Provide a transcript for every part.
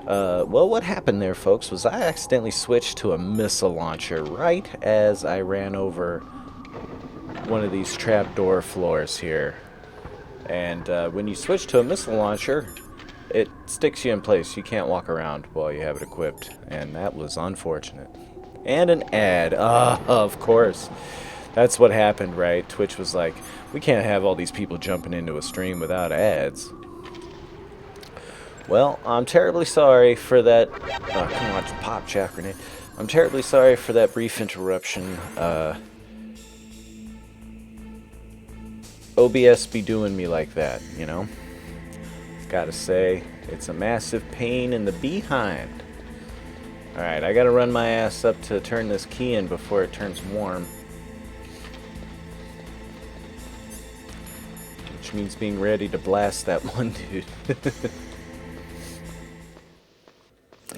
Well, what happened there, folks, was I accidentally switched to a missile launcher right as I ran over one of these trapdoor floors here. And when you switch to a missile launcher, it sticks you in place. You can't walk around while you have it equipped. And that was unfortunate. And an ad. Of course. That's what happened, right? Twitch was like, we can't have all these people jumping into a stream without ads. Well, I'm terribly sorry for that. Oh, come on, pop, Jack Grenade. I'm terribly sorry for that brief interruption. OBS be doing me like that, you know? Gotta say, it's a massive pain in the behind. Alright, I gotta run my ass up to turn this key in before it turns warm. Which means being ready to blast that one dude.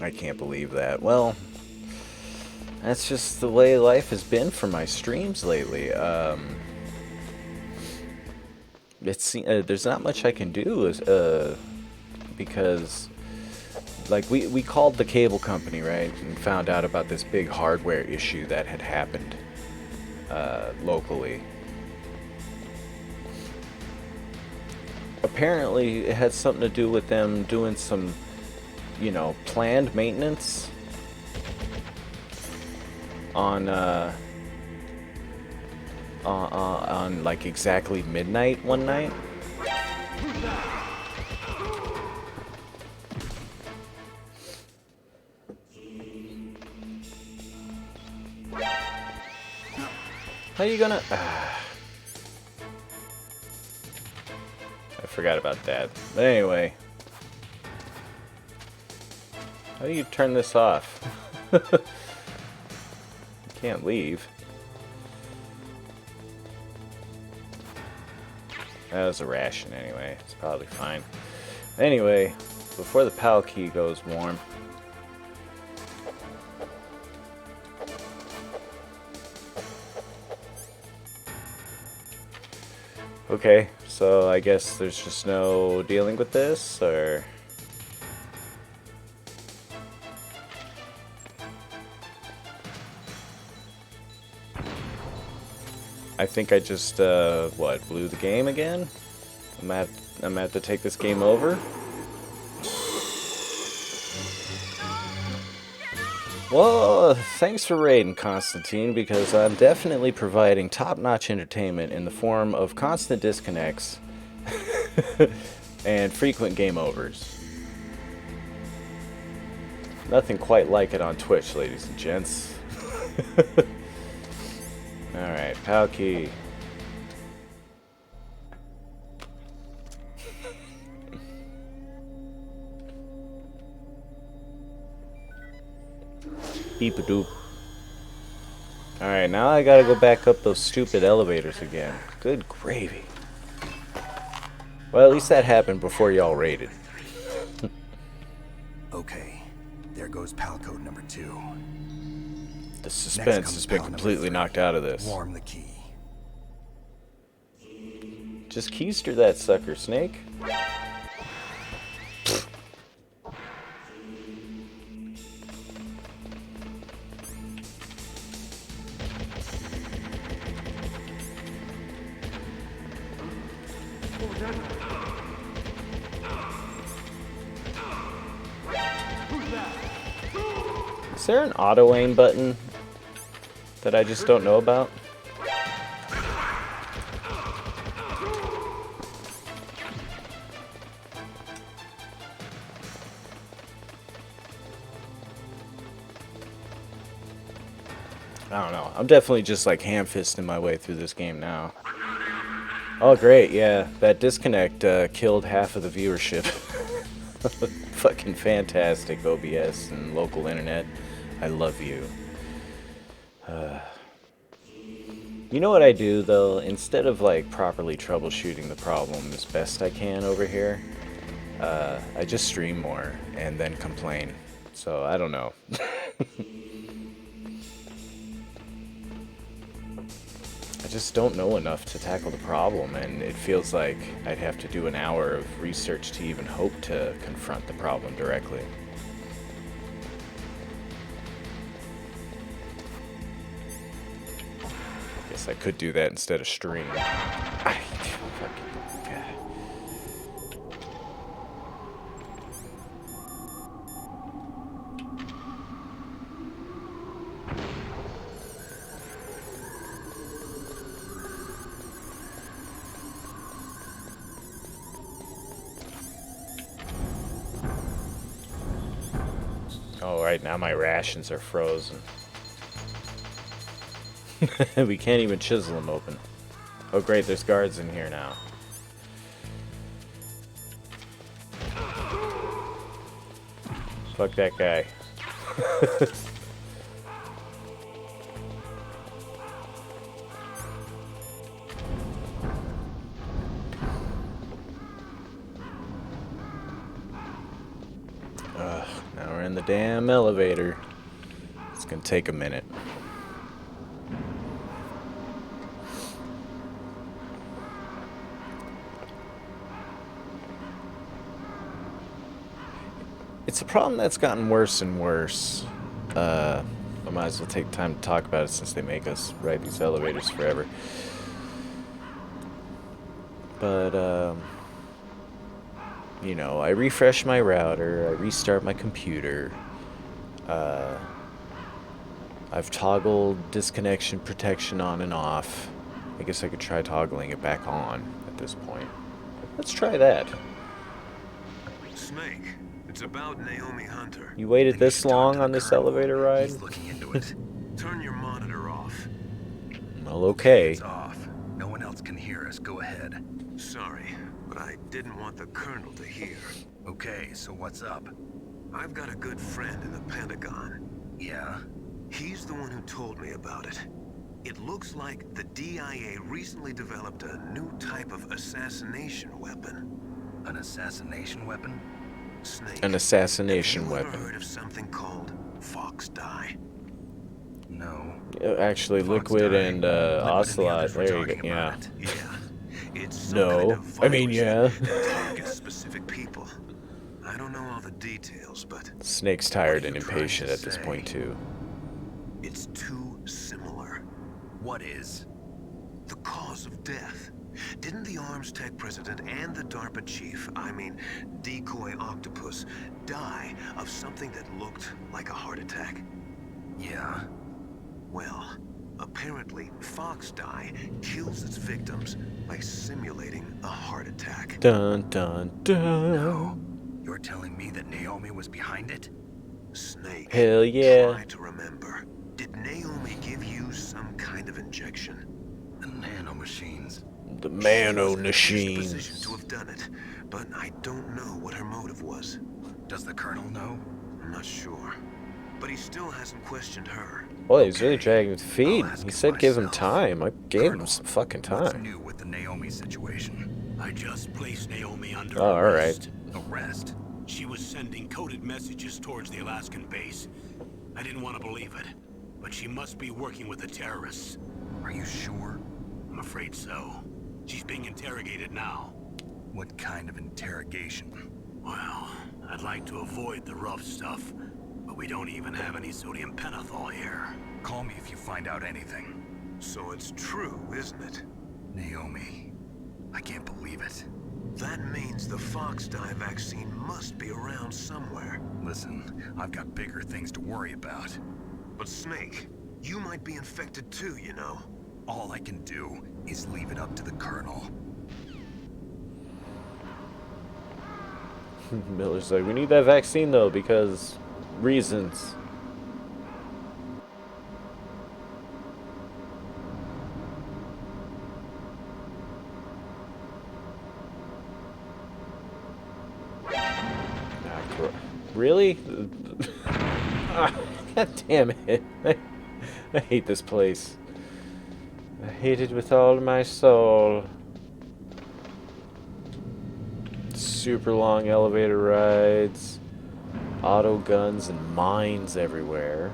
I can't believe that. Well, that's just the way life has been for my streams lately. There's not much I can do because like we called the cable company, right, and found out about this big hardware issue that had happened locally. Apparently it had something to do with them doing some, you know, planned maintenance on like exactly midnight one night. How you gonna? I forgot about that. But anyway, how do you turn this off? You can't leave. That was a ration anyway. It's probably fine. Anyway, before the PAL key goes warm. Okay, so I guess there's just no dealing with this, or... I think I just, what, blew the game again? I'm gonna have to take this game over? Well, thanks for raiding, Constantine, because I'm definitely providing top-notch entertainment in the form of constant disconnects and frequent game overs. Nothing quite like it on Twitch, ladies and gents. Alright, PAL key. Beep-a-doop. Alright, now I gotta go back up those stupid elevators again. Good gravy. Well, at least that happened before y'all raided. Okay, there goes PAL code number 2. The suspense has been completely knocked out of this. Warm the key. Just keister that sucker, Snake. Is there an auto aim button that I just don't know about? I don't know. I'm definitely just like ham-fisting my way through this game now. Oh great, yeah. That disconnect killed half of the viewership. Fucking fantastic, OBS and local internet. I love you. You know what I do though? Instead of like properly troubleshooting the problem as best I can over here, I just stream more and then complain. So I don't know. I just don't know enough to tackle the problem, and it feels like I'd have to do an hour of research to even hope to confront the problem directly. Guess I could do that instead of stream. Fucking, yeah. Oh, right now my rations are frozen. We can't even chisel them open. Oh great, there's guards in here now. Fuck that guy. Now we're in the damn elevator. It's gonna take a minute. It's a problem that's gotten worse and worse. I might as well take time to talk about it since they make us ride these elevators forever. But, you know, I refresh my router, I restart my computer. I've toggled disconnection protection on and off. I guess I could try toggling it back on at this point. Let's try that. Snake, it's about Naomi Hunter. You waited this long on this elevator ride? He's looking into it. Turn your monitor off. Well, okay. It's off. No one else can hear us. Go ahead. Sorry, but I didn't want the Colonel to hear. Okay, so what's up? I've got a good friend in the Pentagon. Yeah? He's the one who told me about it. It looks like the DIA recently developed a new type of assassination weapon. An assassination weapon? Snake. An assassination have you ever weapon. heard of something called Fox Dye? No. Actually, Fox Liquid Dye. and Liquid and the Ocelot. others were There you go. talking Yeah. about it. Yeah. It's some No. kind of I mean, virus yeah. that targets specific people. I don't know all the details, but Snake's tired and you trying impatient to at this say? point, too. it's too similar. What is? The cause of death. Didn't the Arms Tech president and the DARPA chief, I mean, Decoy Octopus, die of something that looked like a heart attack? Yeah. Well, apparently Fox Dye kills its victims by simulating a heart attack. Dun dun dun. No. You're telling me that Naomi was behind it? Snake. Hell yeah. Try to remember. Did Naomi give you some kind of injection? The nanomachines. The She was Mano in a position machines. to have done it, but I don't know what her motive was. Does the Colonel know? I'm not sure. But he still hasn't questioned her. Boy, he's really Okay. dragging his feet. I'll ask He him said give him myself. time. I gave him Colonel, some fucking What's time. new with the Naomi situation? I just placed Naomi under Oh, all arrest. Arrest? She was sending coded messages towards the Alaskan base. I didn't want to believe it, but she must be working with the terrorists. Are you sure? I'm afraid so. She's being interrogated now. What kind of interrogation? Well, I'd like to avoid the rough stuff, but we don't even have any sodium pentothal here. Call me if you find out anything. So it's true, isn't it? Naomi. I can't believe it. That means the Fox Dye vaccine must be around somewhere. Listen, I've got bigger things to worry about. But Snake, you might be infected too, you know. All I can do is leave it up to the Colonel. Miller's like, we need that vaccine though because reasons. Really? God damn it. I hate this place. I hate it with all my soul. Super long elevator rides. Auto guns and mines everywhere.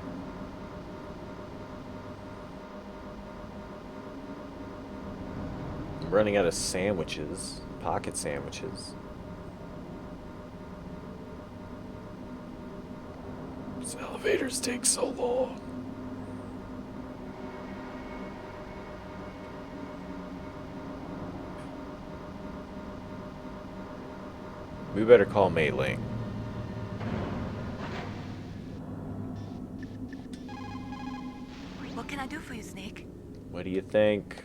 I'm running out of sandwiches. Pocket sandwiches. These elevators take so long. We better call Mei Ling. What can I do for you, Snake? What do you think?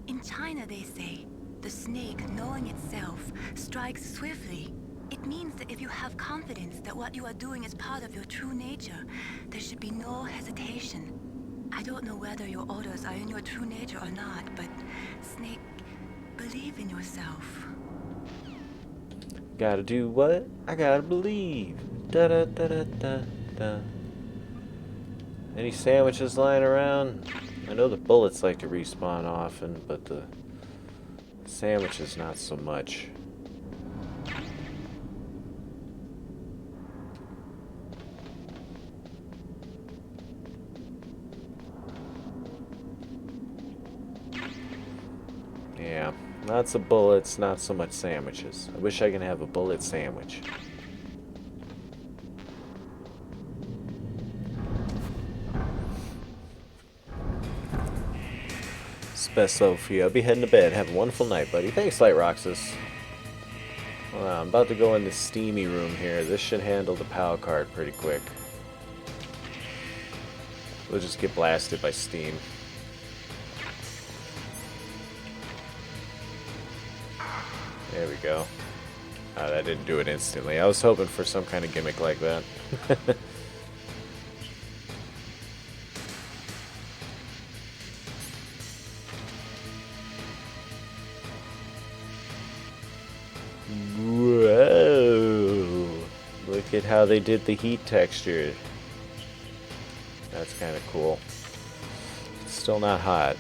In China, they say, the snake, knowing itself, strikes swiftly. It means that if you have confidence that what you are doing is part of your true nature, there should be no hesitation. I don't know whether your orders are in your true nature or not, but, Snake, believe in yourself. Gotta do what? I gotta believe. Da da da da da da. Any sandwiches lying around? I know the bullets like to respawn often, but the sandwiches not so much. Yeah, lots of bullets, not so much sandwiches. I wish I could have a bullet sandwich. Best Sophie. I'll be heading to bed. Have a wonderful night, buddy. Thanks, Light Roxas. Well, I'm about to go in the steamy room here. This should handle the PAL card pretty quick. We'll just get blasted by steam. There we go. Oh, that didn't do it instantly. I was hoping for some kind of gimmick like that. Whoa! Look at how they did the heat texture. That's kind of cool. Still not hot.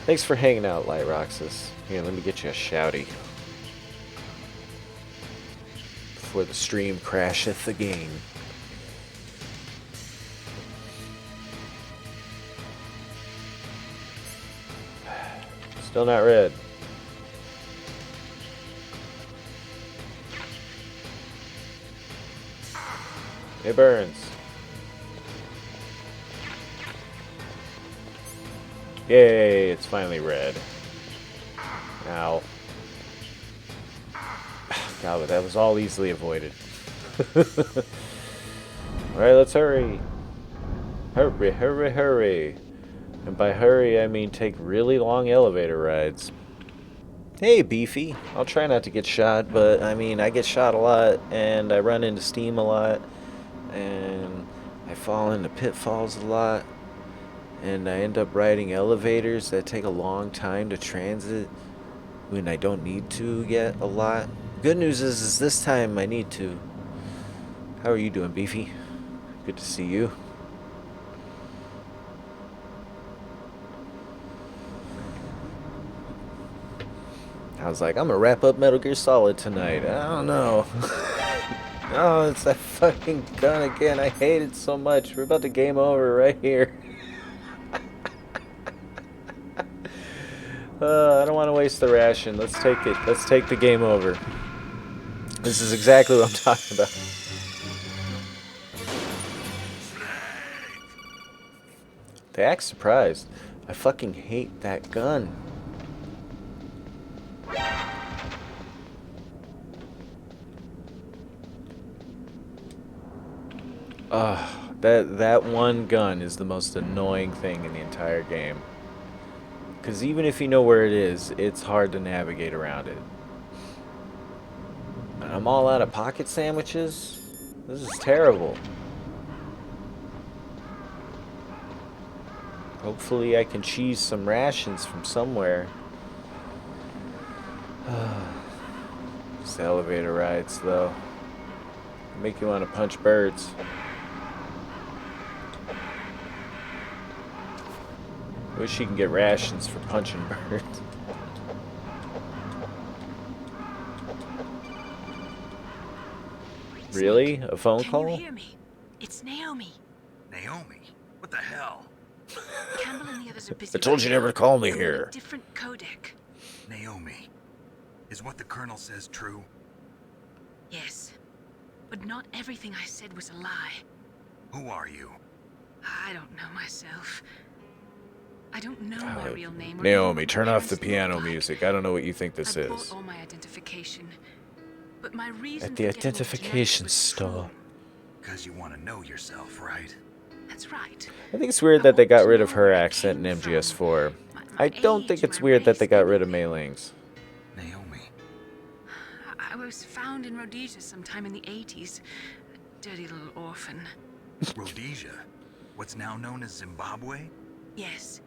Thanks for hanging out, Light Roxas. Here, let me get you a shouty. Before the stream crasheth again. Still not red. It burns. Yay, it's finally red. Ow. God, but that was all easily avoided. Alright, let's hurry. Hurry, hurry, hurry. And by hurry, I mean take really long elevator rides. Hey, Beefy. I'll try not to get shot, but I mean, I get shot a lot, and I run into steam a lot, and I fall into pitfalls a lot, and I end up riding elevators that take a long time to transit when I don't need to yet a lot. Good news is this time I need to. How are you doing, Beefy? Good to see you. I was like, I'm gonna wrap up Metal Gear Solid tonight. I don't know. Oh, it's that fucking gun again. I hate it so much. We're about to game over right here. I don't want to waste the ration. Let's take it. Let's take the game over. This is exactly what I'm talking about. They act surprised. I fucking hate that gun. That one gun is the most annoying thing in the entire game. Because even if you know where it is, it's hard to navigate around it. And I'm all out of pocket sandwiches? This is terrible. Hopefully I can cheese some rations from somewhere. Just elevator rides, though. Make you want to punch birds. Wish you can get rations for punching birds. Really? A phone call? Can you hear me? It's Naomi. Naomi? What the hell? Campbell and the others are busy. I told you never to call me here. Different codec. Naomi. Is what the Colonel says true? Yes. But not everything I said was a lie. Who are you? I don't know myself. I don't know my real name. or Naomi, even turn what my off the parents piano look like. music. I don't know what you think this I bought is. all my identification, but my reason At the for getting into identification genetics was store. true. Because you want to know yourself, right? That's right. I think it's weird that they got rid of her accent in MGS4. I don't think it's weird that they got rid of Mei Ling's. Naomi. I was found in Rhodesia sometime in the 80s. A dirty little orphan. Rhodesia? What's now known as Zimbabwe? Yes.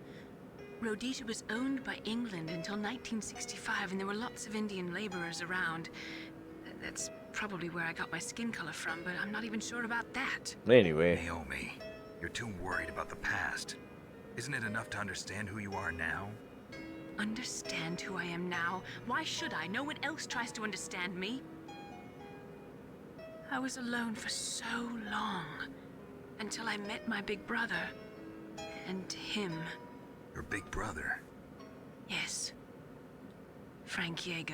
Rhodesia was owned by England until 1965, and there were lots of Indian laborers around. That's probably where I got my skin color from, but I'm not even sure about that. Anyway, Naomi, you're too worried about the past. Isn't it enough to understand who you are now? Understand who I am now? Why should I? No one else tries to understand me. I was alone for so long, until I met my big brother. And him. Your big brother. Yes. Frank Yeager.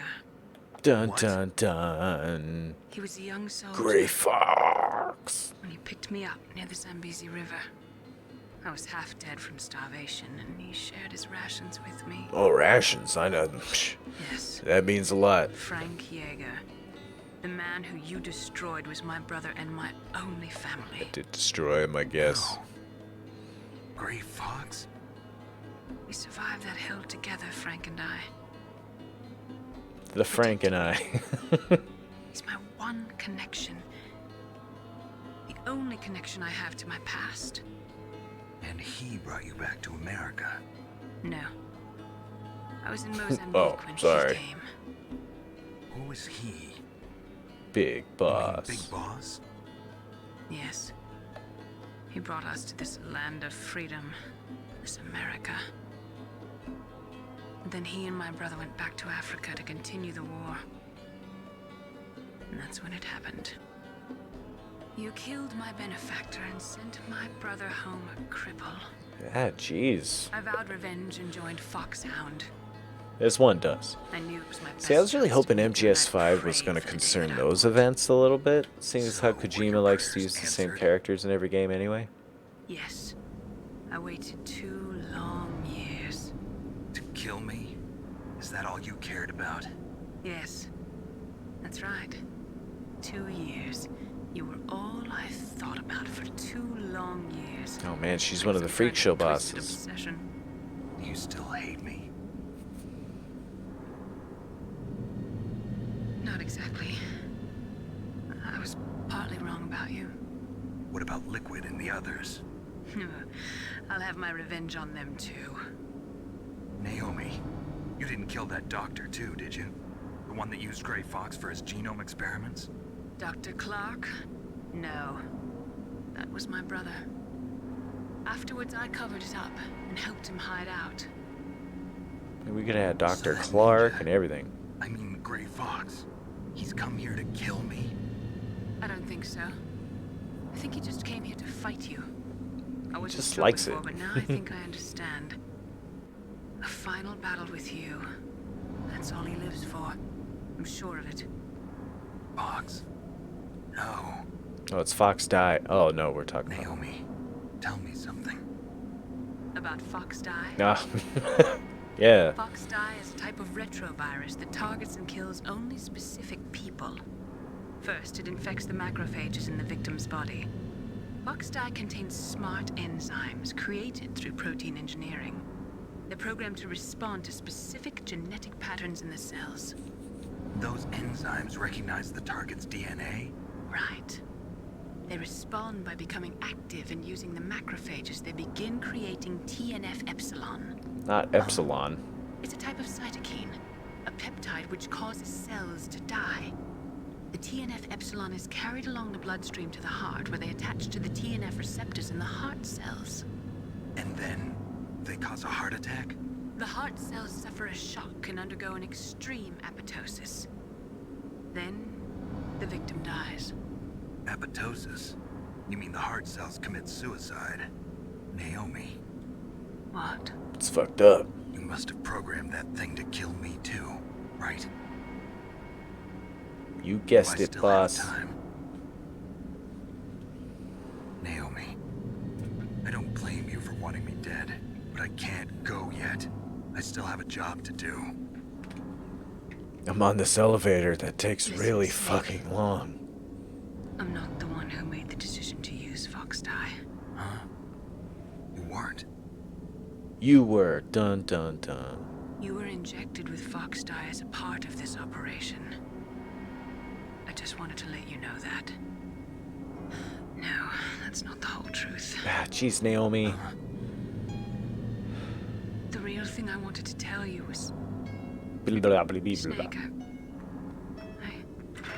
dun What? dun dun. He was a young soldier Gray Fox. when he picked me up near the Zambezi River. I was half dead from starvation, and he shared his rations with me. Oh, rations. I know. Psh, Yes, that means a lot. Frank Yeager. The man who you destroyed was my brother and my only family. Did destroy him, I guess. No. Gray Fox? We survived that hell together, Frank and I. The Frank and I. He's my one connection. The only connection I have to my past. And he brought you back to America. No. I was in Mozambique Oh, when sorry. he came. Who is he? Big You mean boss. Big Boss? Yes. He brought us to this land of freedom. This America. And then he and my brother went back to Africa to continue the war. And that's when it happened. You killed my benefactor and sent my brother home a cripple. Ah, jeez. I vowed revenge and joined Foxhound. As one does. I knew it was my best See, I was really chance to hoping make good, and I MGS5 was prayed going to for the day concern that I those would. events a little bit, seeing as how So, were Kojima your likes to prayers use the same answered? characters in every game anyway. Yes. I waited 2 long years. To kill me? Is that all you cared about? Yes. That's right. 2 years. You were all I thought about for 2 long years. Oh man, she's one of the Some freak kind show of twisted bosses. obsession. You still hate me? Not exactly. I was partly wrong about you. What about Liquid and the others? I'll have my revenge on them too. Naomi, you didn't kill that doctor too, did you? The one that used Gray Fox for his genome experiments? Dr. Clark? No. That was my brother. Afterwards, I covered it up and helped him hide out. We could have had Dr. So that Clark ninja- and everything. I mean, Gray Fox. He's come here to kill me? I don't think so. I think he just came here to fight you. I wasn't just sure likes before, it. but now I think I understand. A final battle with you. That's all he lives for. I'm sure of it. Fox? No. Oh, it's Fox Die. Oh no, we're talking about. Naomi, tell me something. About Fox Die? Ah. Yeah. Fox Die is a type of retrovirus that targets and kills only specific people. First, it infects the macrophages in the victim's body. Fox Die contains smart enzymes created through protein engineering. They're programmed to respond to specific genetic patterns in the cells. Those enzymes recognize the target's DNA? Right. They respond by becoming active and using the macrophages. They begin creating TNF-epsilon. Not Epsilon. It's a type of cytokine, a peptide which causes cells to die. The TNF-epsilon is carried along the bloodstream to the heart, where they attach to the TNF receptors in the heart cells. And then they cause a heart attack? The heart cells suffer a shock and undergo an extreme apoptosis. Then, the victim dies. Apoptosis? You mean the heart cells commit suicide? Naomi, What? It's fucked up. you must have programmed that thing to kill me too, right? You Do guessed I it, still have boss. time? Naomi, I don't blame you for wanting me dead, but I can't go I still have a job to do. I'm on this elevator that takes Listen, really Snake. fucking long. I'm not the one who made the decision to use Foxdie. Huh? You weren't. You were. Dun dun dun. You were injected with Foxdie as a part of this operation. I just wanted to let you know that. No, that's not the whole truth. Ah, jeez, Naomi. The real thing I wanted to tell you was, Blah, blah, blah, blah, blah. Snake,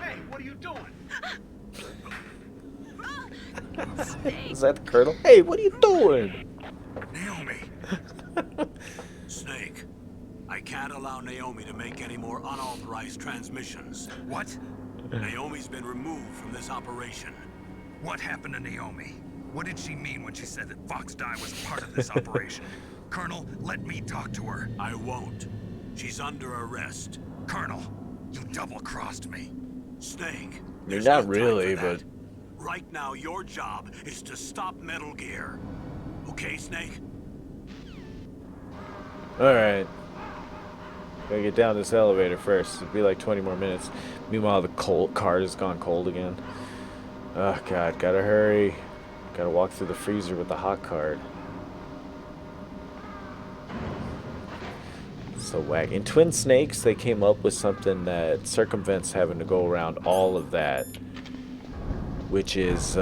Hey, what are you doing? Is that the Colonel? Hey, what are you doing? Naomi! Snake, I can't allow Naomi to make any more unauthorized transmissions. What? Naomi's been removed from this operation. What happened to Naomi? What did she mean when she said that Foxdie was part of this operation? Colonel, let me talk to her. I won't. She's under arrest. Colonel, you double-crossed me. Snake. You're there's not no time really, for that. but... Right now, your job is to stop Metal Gear. Okay, Snake? Alright. Gotta get down this elevator first. It'll be like 20 more minutes. Meanwhile, the card has gone cold again. Oh, God. Gotta hurry. Gotta walk through the freezer with the hot card. So whack. In Twin Snakes, they came up with something that circumvents having to go around all of that. Which is,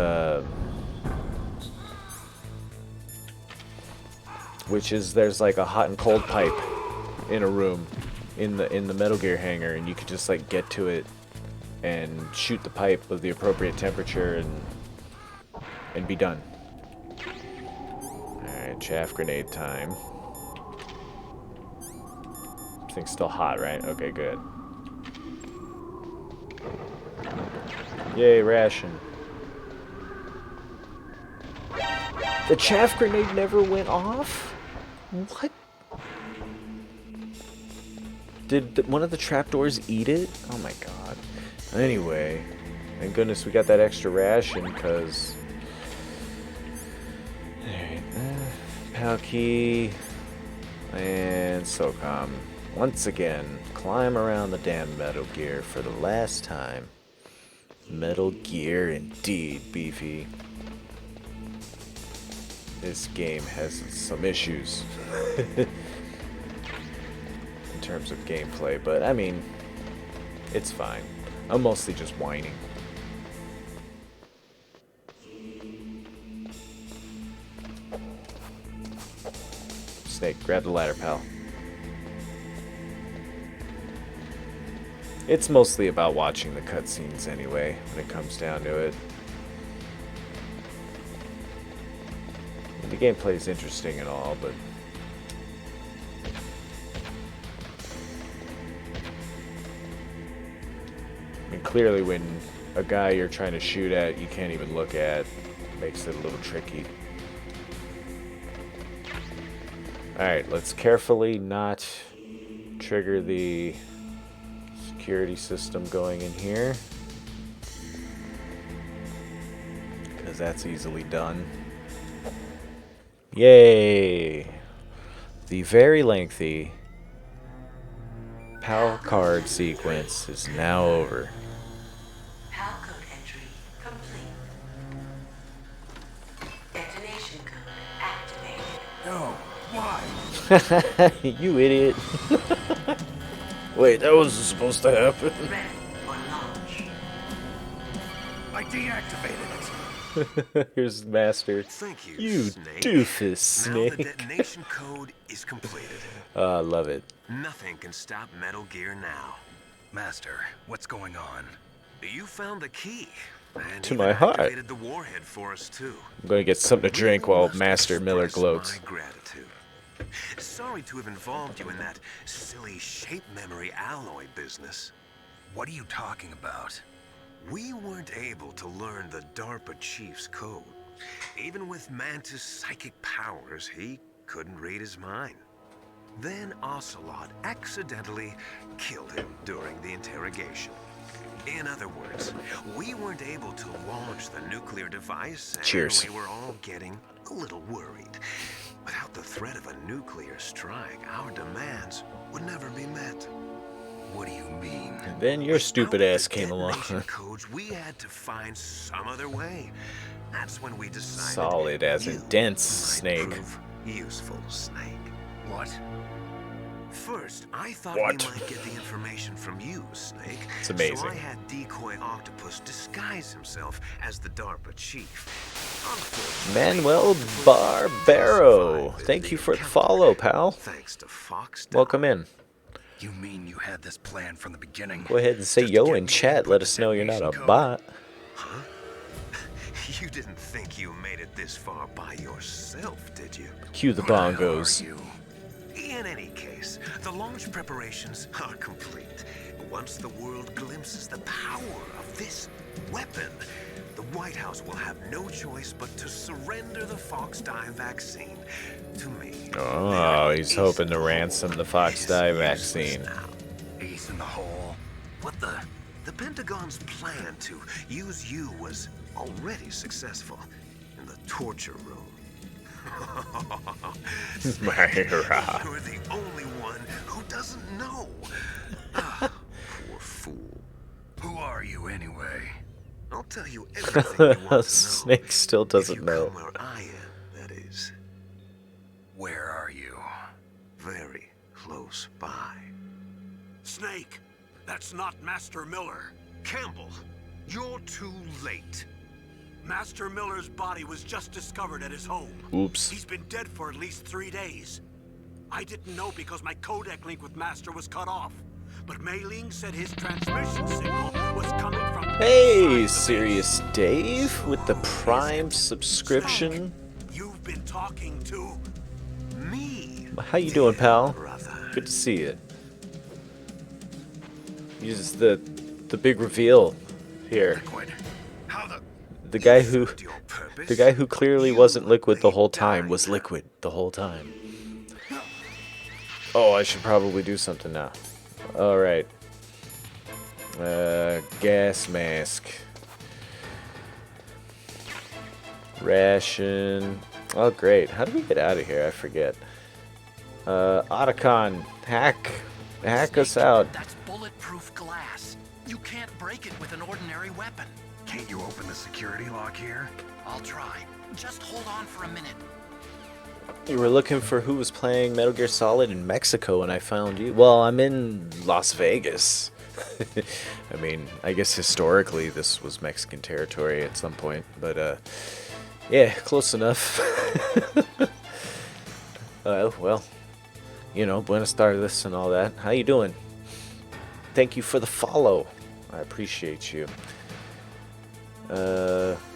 there's like a hot and cold pipe in a room in the Metal Gear hangar, and you could just like get to it and shoot the pipe of the appropriate temperature and be done. Alright, chaff grenade time. This thing's still hot, right? Okay, good. Yay, ration. The chaff grenade never went off? What? Did one of the trapdoors eat it? Oh my god. Anyway, thank goodness we got that extra ration, because... Alright, PAL key... And SOCOM. Once again, climb around the damn Metal Gear for the last time. Metal Gear indeed, Beefy. This game has some issues in terms of gameplay, but I mean, it's fine. I'm mostly just whining. Snake, grab the ladder, pal. It's mostly about watching the cutscenes anyway, when it comes down to it. The gameplay is interesting and all, but I mean, clearly when a guy you're trying to shoot at you can't even look at, makes it a little tricky. Alright, let's carefully not trigger the security system going in here, because that's easily done. Yay! The very lengthy PAL card sequence is now over. PAL code entry complete. Detonation code activated. No, why? You idiot. Wait, that wasn't supposed to happen. Ready for launch. I deactivated it. Here's Master. Thank you, You Snake. doofus, Now the Snake. detonation code is completed. I love it. Nothing can stop Metal Gear now. Master, what's going on? You found the key. And To even my heart. activated the warhead for us too. I'm gonna get something to drink Really while must Master Miller express gloats. My gratitude. Sorry to have involved you in that silly shape memory alloy business. What are you talking about? We weren't able to learn the DARPA chief's code. Even with Mantis' psychic powers, he couldn't read his mind. Then Ocelot accidentally killed him during the interrogation. In other words, we weren't able to launch the nuclear device, and Cheers. we were all getting a little worried. Without the threat of a nuclear strike, our demands would never be met. What do you mean? And then your stupid Without ass the came along. detonation codes, we had to find some other way. That's when we decided Solid as in you dense, might Snake. prove useful, Snake. What? First, I thought What? we might get the information from you, Snake. It's amazing. So I had Decoy Octopus disguise himself as the DARPA chief. Unfortunately, Manuel Octopus Barbero. survived Thank you the for the encounter, follow, pal. Thanks to Fox. Welcome in. You mean you had this plan from the beginning? Go ahead and say Just to yo get in me chat. input Let to us know you're not a detonation code? bot. You didn't think you made it this far by yourself, did you? Cue the Who the hell bongos. are you? In any case, the launch preparations are complete. Once the world glimpses the power of this weapon, the White House will have no choice but to surrender the Fox dye vaccine to me. Oh, There he's is hoping to no ransom the Fox is dye useless vaccine. now. Ace in the hole. What the? The Pentagon's plan to use you was already successful in the torture room. Myra. You're the only one who doesn't know. Ah, poor fool. Who are you anyway? I'll tell you everything you want to know. Snake still If doesn't you know. come where I am, that is. Where are you? Very close by. Snake, that's not Master Miller. Campbell, you're too late. Master Miller's body was just discovered at his home. Oops. He's been dead for at least 3 days. I didn't know because my codec link with Master was cut off. But Mei Ling said his transmission signal was coming from Hey, inside the Serious Dave with the Prime subscription. base. You've been talking to Me. How you doing, pal? Brother. Good to see you. Use the big reveal here. Liquid. How the? The guy who Served your purpose. the guy who clearly You wasn't liquid the whole laid time down. was liquid the whole time. Oh, I should probably do something now. All right. Gas mask. Ration. Oh, great. How do we get out of here? I forget. Otacon, hack us out. That's bulletproof glass. You can't break it with an ordinary weapon. Can't you open the security lock here? I'll try. Just hold on for a minute. You were looking for who was playing Metal Gear Solid in Mexico, and I found you. Well, I'm in Las Vegas. I mean, I guess historically this was Mexican territory at some point, but yeah, close enough. Well, you know, Buenos Tardes and all that. How you doing? Thank you for the follow. I appreciate you.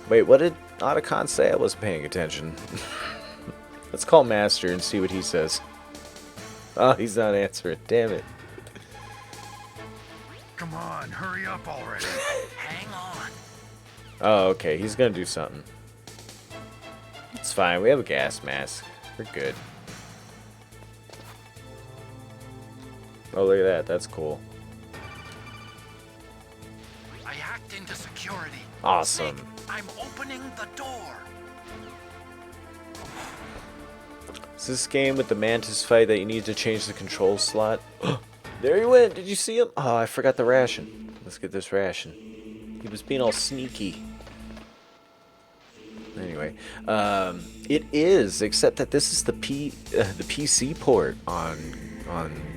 Wait, what did Otacon say? I wasn't paying attention. Let's call Master and see what he says. Oh, he's not answering. Damn it. Come on, hurry up already. Hang on. Oh, okay. He's gonna do something. It's fine. We have a gas mask. We're good. Oh, look at that. That's cool. I hacked into security. Awesome. Snake, I'm opening the door. Is this game with the Mantis fight that you need to change the control slot? There he went. Did you see him? Oh, I forgot the ration. Let's get this ration. He was being all sneaky. Anyway, it is, except that this is the PC port on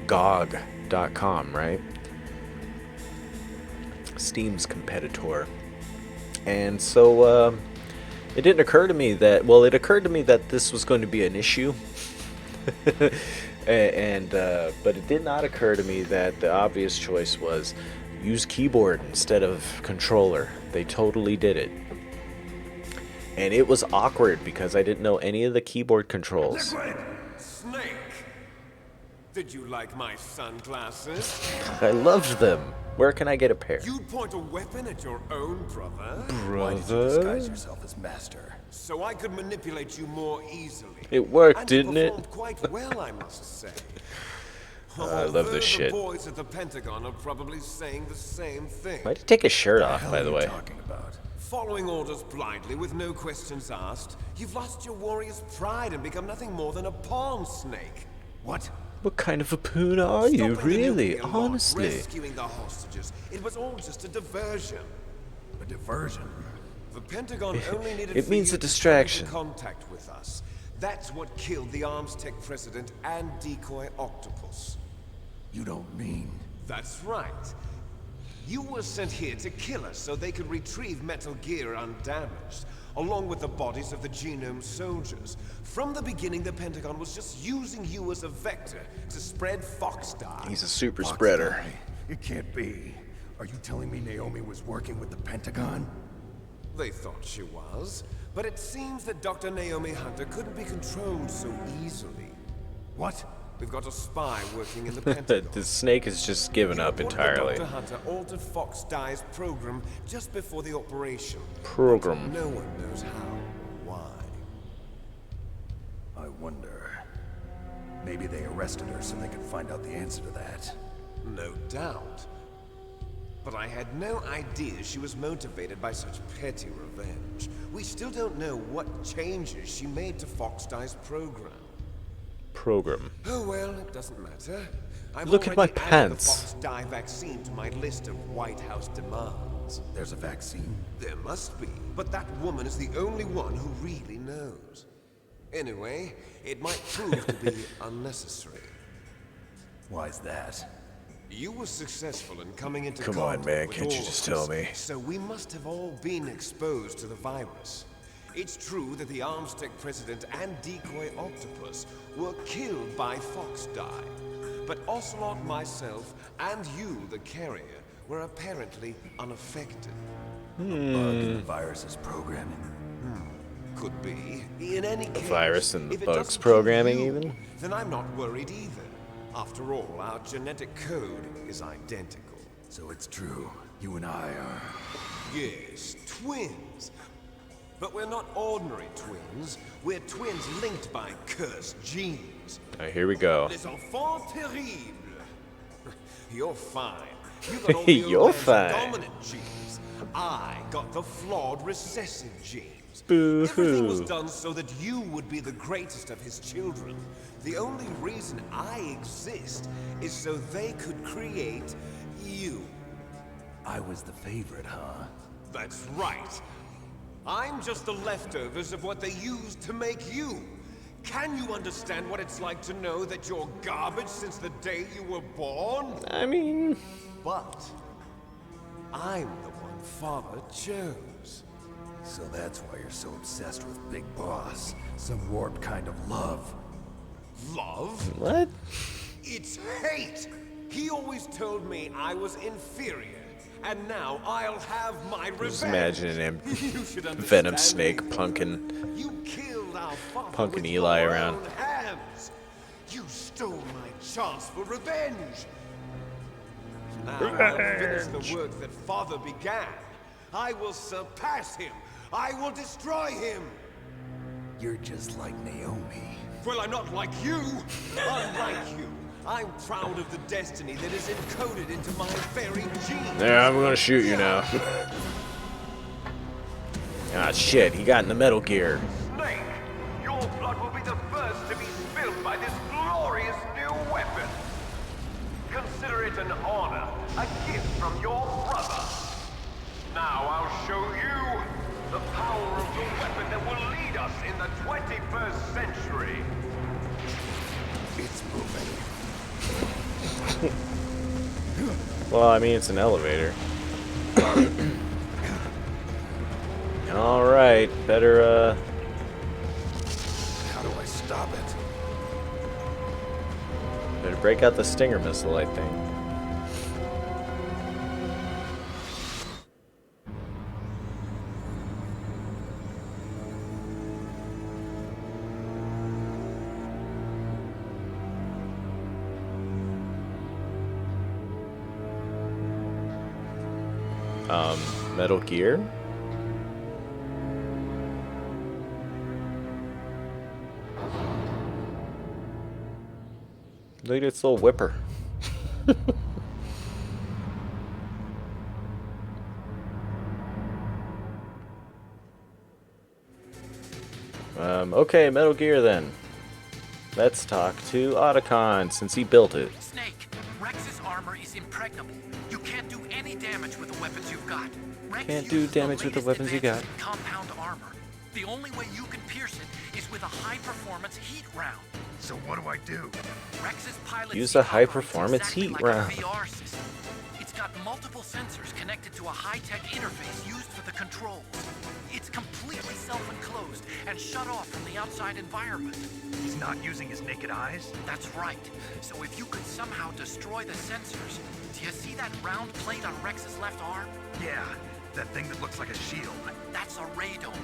GOG.com, right? Steam's competitor. And so it didn't occur to me that, well, it occurred to me that this was going to be an issue. But it did not occur to me that the obvious choice was use keyboard instead of controller. They totally did it. And it was awkward because I didn't know any of the keyboard controls. Snake! Did you like my sunglasses? I loved them. Where can I get a pair? You'd point a weapon at your own brother? Why did you disguise yourself as master? So I could manipulate you more easily. It worked, And didn't you it? performed quite well, I must say. I love this Although shit. The boys at the Pentagon are probably saying the same thing. Why'd he take his shirt off, What by are the you way? talking about? Following orders blindly with no questions asked, you've lost your warrior's pride and become nothing more than a pawn, Snake. What? What kind of a poon are you, Stopping the really? nuclear launch, Honestly. rescuing the hostages. It was all just a diversion. A diversion? The Pentagon only needed It for means you a to distraction. come into contact with us. That's what killed the Arms Tech president and decoy Octopus. You don't mean... That's right. You were sent here to kill us so they could retrieve Metal Gear undamaged, along with the bodies of the Genome soldiers. From the beginning, the Pentagon was just using you as a vector to spread Foxdie. He's a super spreader. It can't be. Are you telling me Naomi was working with the Pentagon? They thought she was, but it seems that Dr. Naomi Hunter couldn't be controlled so easily. What? We've got a spy working in the Pentagon. The Snake has just given up entirely. Dr. Hunter altered Foxdie's program just before the operation. Program. No one knows how or why. I wonder... Maybe they arrested her so they could find out the answer to that. No doubt. But I had no idea she was motivated by such petty revenge. We still don't know what changes she made to Foxdie's program. Program. Oh well, it doesn't matter. I've Look at my already added pants. the Foxdie vaccine to my list of White House demands. There's a vaccine? There must be, but that woman is the only one who really knows. Anyway, it might prove to be unnecessary. Why's that? You were successful in coming into Come on, contact man, with can't you all just of us, tell me? So we must have all been exposed to the virus. It's true that the Arms Tech president and decoy Octopus were killed by Foxdie. But Ocelot, myself, and you, the carrier, were apparently unaffected. A bug in the virus's programming. Could be. In any case, virus and the if it bug's doesn't kill programming you, even? then I'm not worried either. After all, our genetic code is identical. So it's true. You and I are... Yes, twins. But we're not ordinary twins. We're twins linked by cursed genes. Here we go. Les enfants terribles. You're fine. You got all the You're old man's fine. dominant genes. I got the flawed recessive genes. Boo-hoo. Everything was done so that you would be the greatest of his children. The only reason I exist is so they could create you. I was the favorite, huh? That's right. I'm just the leftovers of what they used to make you. Can you understand what it's like to know that you're garbage since the day you were born? I mean... But I'm the one Father chose. So that's why you're so obsessed with Big Boss. Some warped kind of love. Love? What? It's hate! He always told me I was inferior. And now I'll have my revenge. Just imagine him, You should understand Venom Snake me. punking. You killed our father Punking with Eli your around. own hands. You stole my chance for revenge. Now I'll finish the work that Father began. I will surpass him. I will destroy him. You're just like Naomi. Well, I'm not like you. Unlike you, I'm proud of the destiny that is encoded into my very genes. Yeah, I'm gonna shoot you now. Ah, shit, he got in the Metal Gear. Snake, your blood will be the first to be spilled by this glorious new weapon. Consider it an honor, a gift from your brother. Now I'll show you the power of the weapon that will lead us in the 21st century. It's moving. Well, I mean, it's an elevator. Alright, better, How do I stop it? better break out the Stinger missile, I think. Metal Gear? Look at its little whipper. Okay, Metal Gear then. Let's talk to Otacon, since he built it. Snake, Rex's armor is impregnable. You can't do any damage with the weapons you've got. Rex Can't do uses damage with the latest weapons you got. advances in compound armor. The only way you can pierce it is with a high-performance heat round. So what do I do? Rex's pilot Use seat a high-performance operates exactly heat like round. A VR system. It's got multiple sensors connected to a high-tech interface used for the controls. It's completely self-enclosed and shut off from the outside environment. He's not using his naked eyes? That's right. So if you could somehow destroy the sensors, do you see that round plate on Rex's left arm? Yeah, that thing that looks like a shield. That's a radome.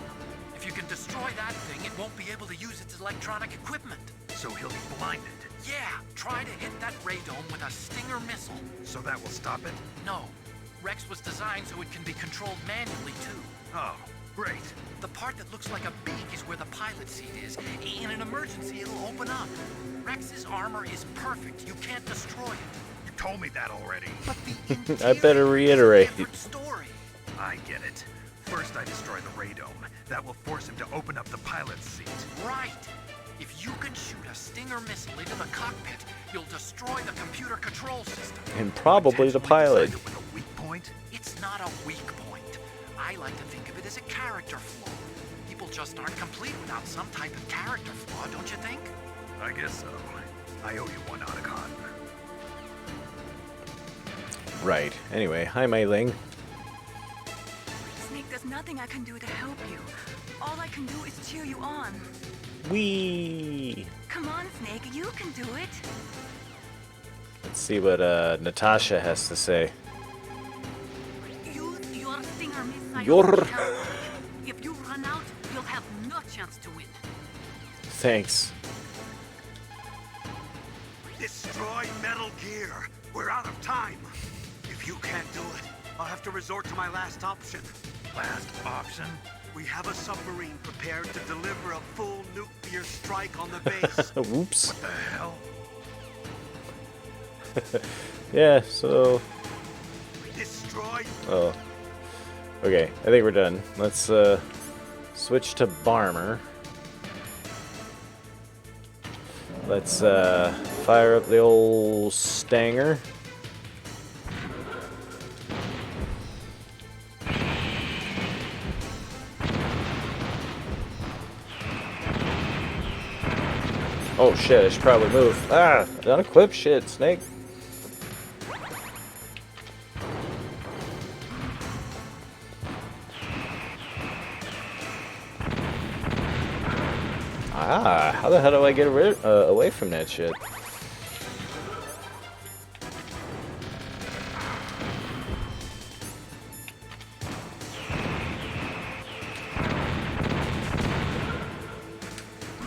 If you can destroy that thing, it won't be able to use its electronic equipment. So he'll be blinded. Yeah, try to hit that radome with a Stinger missile. So that will stop it? No. Rex was designed so it can be controlled manually, too. Oh, great. The part that looks like a beak is where the pilot seat is. In an emergency, it'll open up. Rex's armor is perfect. You can't destroy it. You told me that already. But the I better reiterate. is a different story. I get it. First I destroy the radome. That will force him to open up the pilot's seat. Right. If you can shoot a Stinger missile into the cockpit, you'll destroy the computer control system. And probably the Potentially pilot. decide it with a weak point? It's not a weak point. I like to think of it as a character flaw. People just aren't complete without some type of character flaw, don't you think? I guess so. I owe you one, Otacon. Right. Anyway, hi, Mei Ling. Snake, there's nothing I can do to help you. All I can do is cheer you on. Whee! Come on, Snake, you can do it. Let's see what Natasha has to say. Use your Stinger missile. Your- If you run out, you'll have no chance to win. Thanks. Destroy Metal Gear. We're out of time. If you can't do it, I'll have to resort to my last option. Last option? We have a submarine prepared to deliver a full nuclear strike on the base. Whoops. What the hell? Yeah, so... Destroy. Oh. Okay, I think we're done. Let's switch to Barmer. Let's fire up the old Stanger. Oh shit, I should probably move. Ah, unequip shit, Snake. Ah, how the hell do I get away from that shit?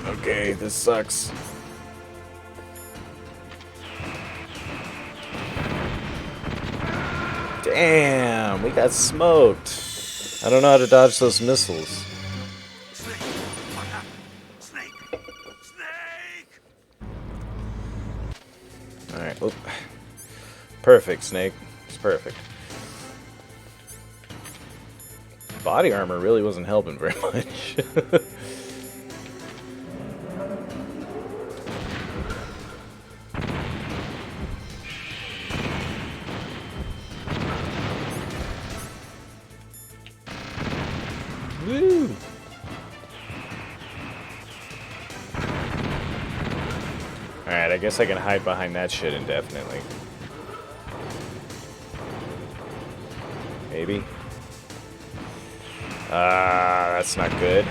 Okay, this sucks. Damn, we got smoked. I don't know how to dodge those missiles. Snake. What happened? Snake. Snake. Alright, oop. Perfect, Snake. It's perfect. Body armor really wasn't helping very much. Woo! Alright, I guess I can hide behind that shit indefinitely. Maybe. Ah, that's not good.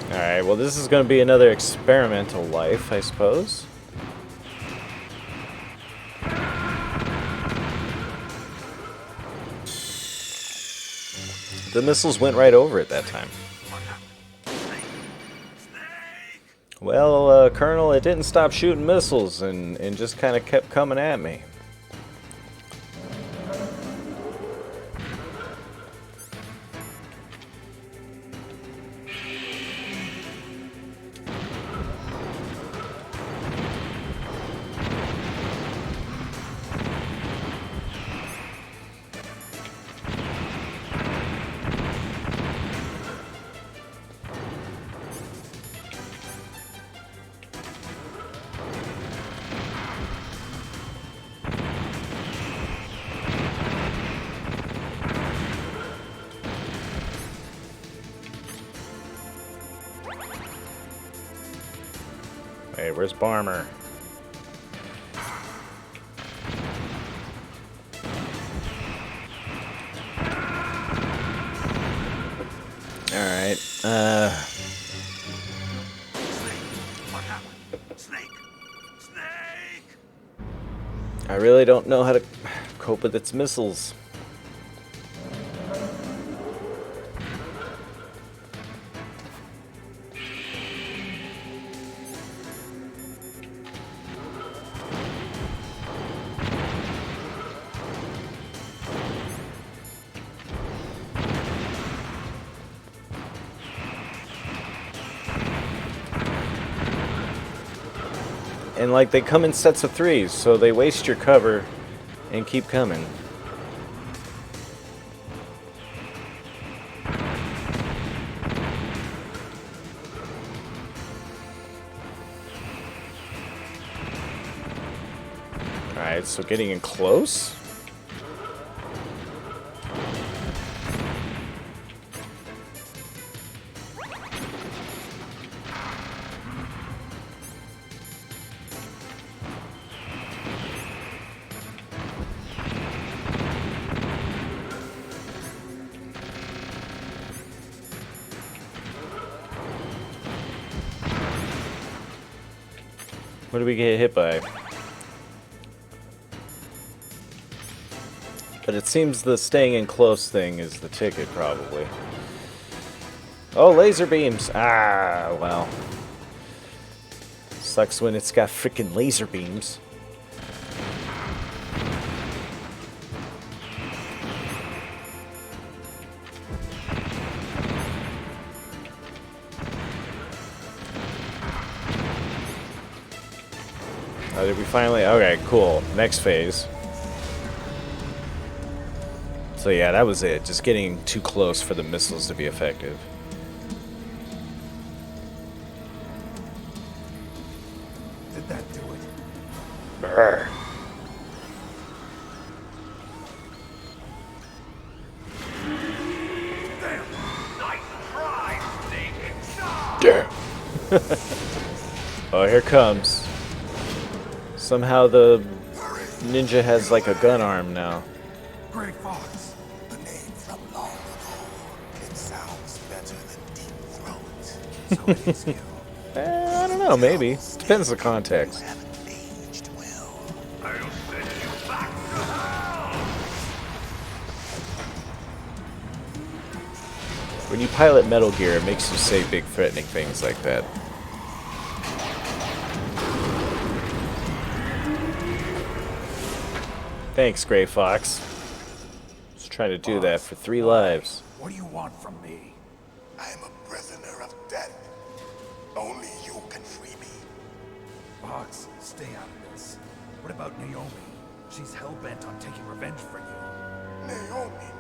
Alright, well this is going to be another experimental life, I suppose. The missiles went right over it that time. Well, Colonel, it didn't stop shooting missiles and just kind of kept coming at me. Alright, where's Barmer? Alright, What happened? Snake! Snake! I really don't know how to cope with its missiles. And like they come in sets of 3s, so they waste your cover and keep coming. Alright, so getting in close? What do we get hit by? But it seems the staying in close thing is the ticket, probably. Oh, laser beams! Ah, well. Sucks when it's got freaking laser beams. Oh, did we finally? Okay, cool. Next phase. So yeah, that was it. Just getting too close for the missiles to be effective. Did that do it? Brr. Nice try, Snake. Damn. Oh, here it comes. Somehow the ninja has like a gun arm now. Grey Fox. The name from long ago. It sounds better than Deep Throat. So it is you. I don't know, maybe. Depends on the context. I'll send you back to hell! When you pilot Metal Gear, it makes you say big threatening things like that. Thanks, Grey Fox. Just trying to do that for 3 lives. What do you want from me? I am a prisoner of death. Only you can free me. Fox, stay out of this. What about Naomi? She's hell-bent on taking revenge for you. Naomi?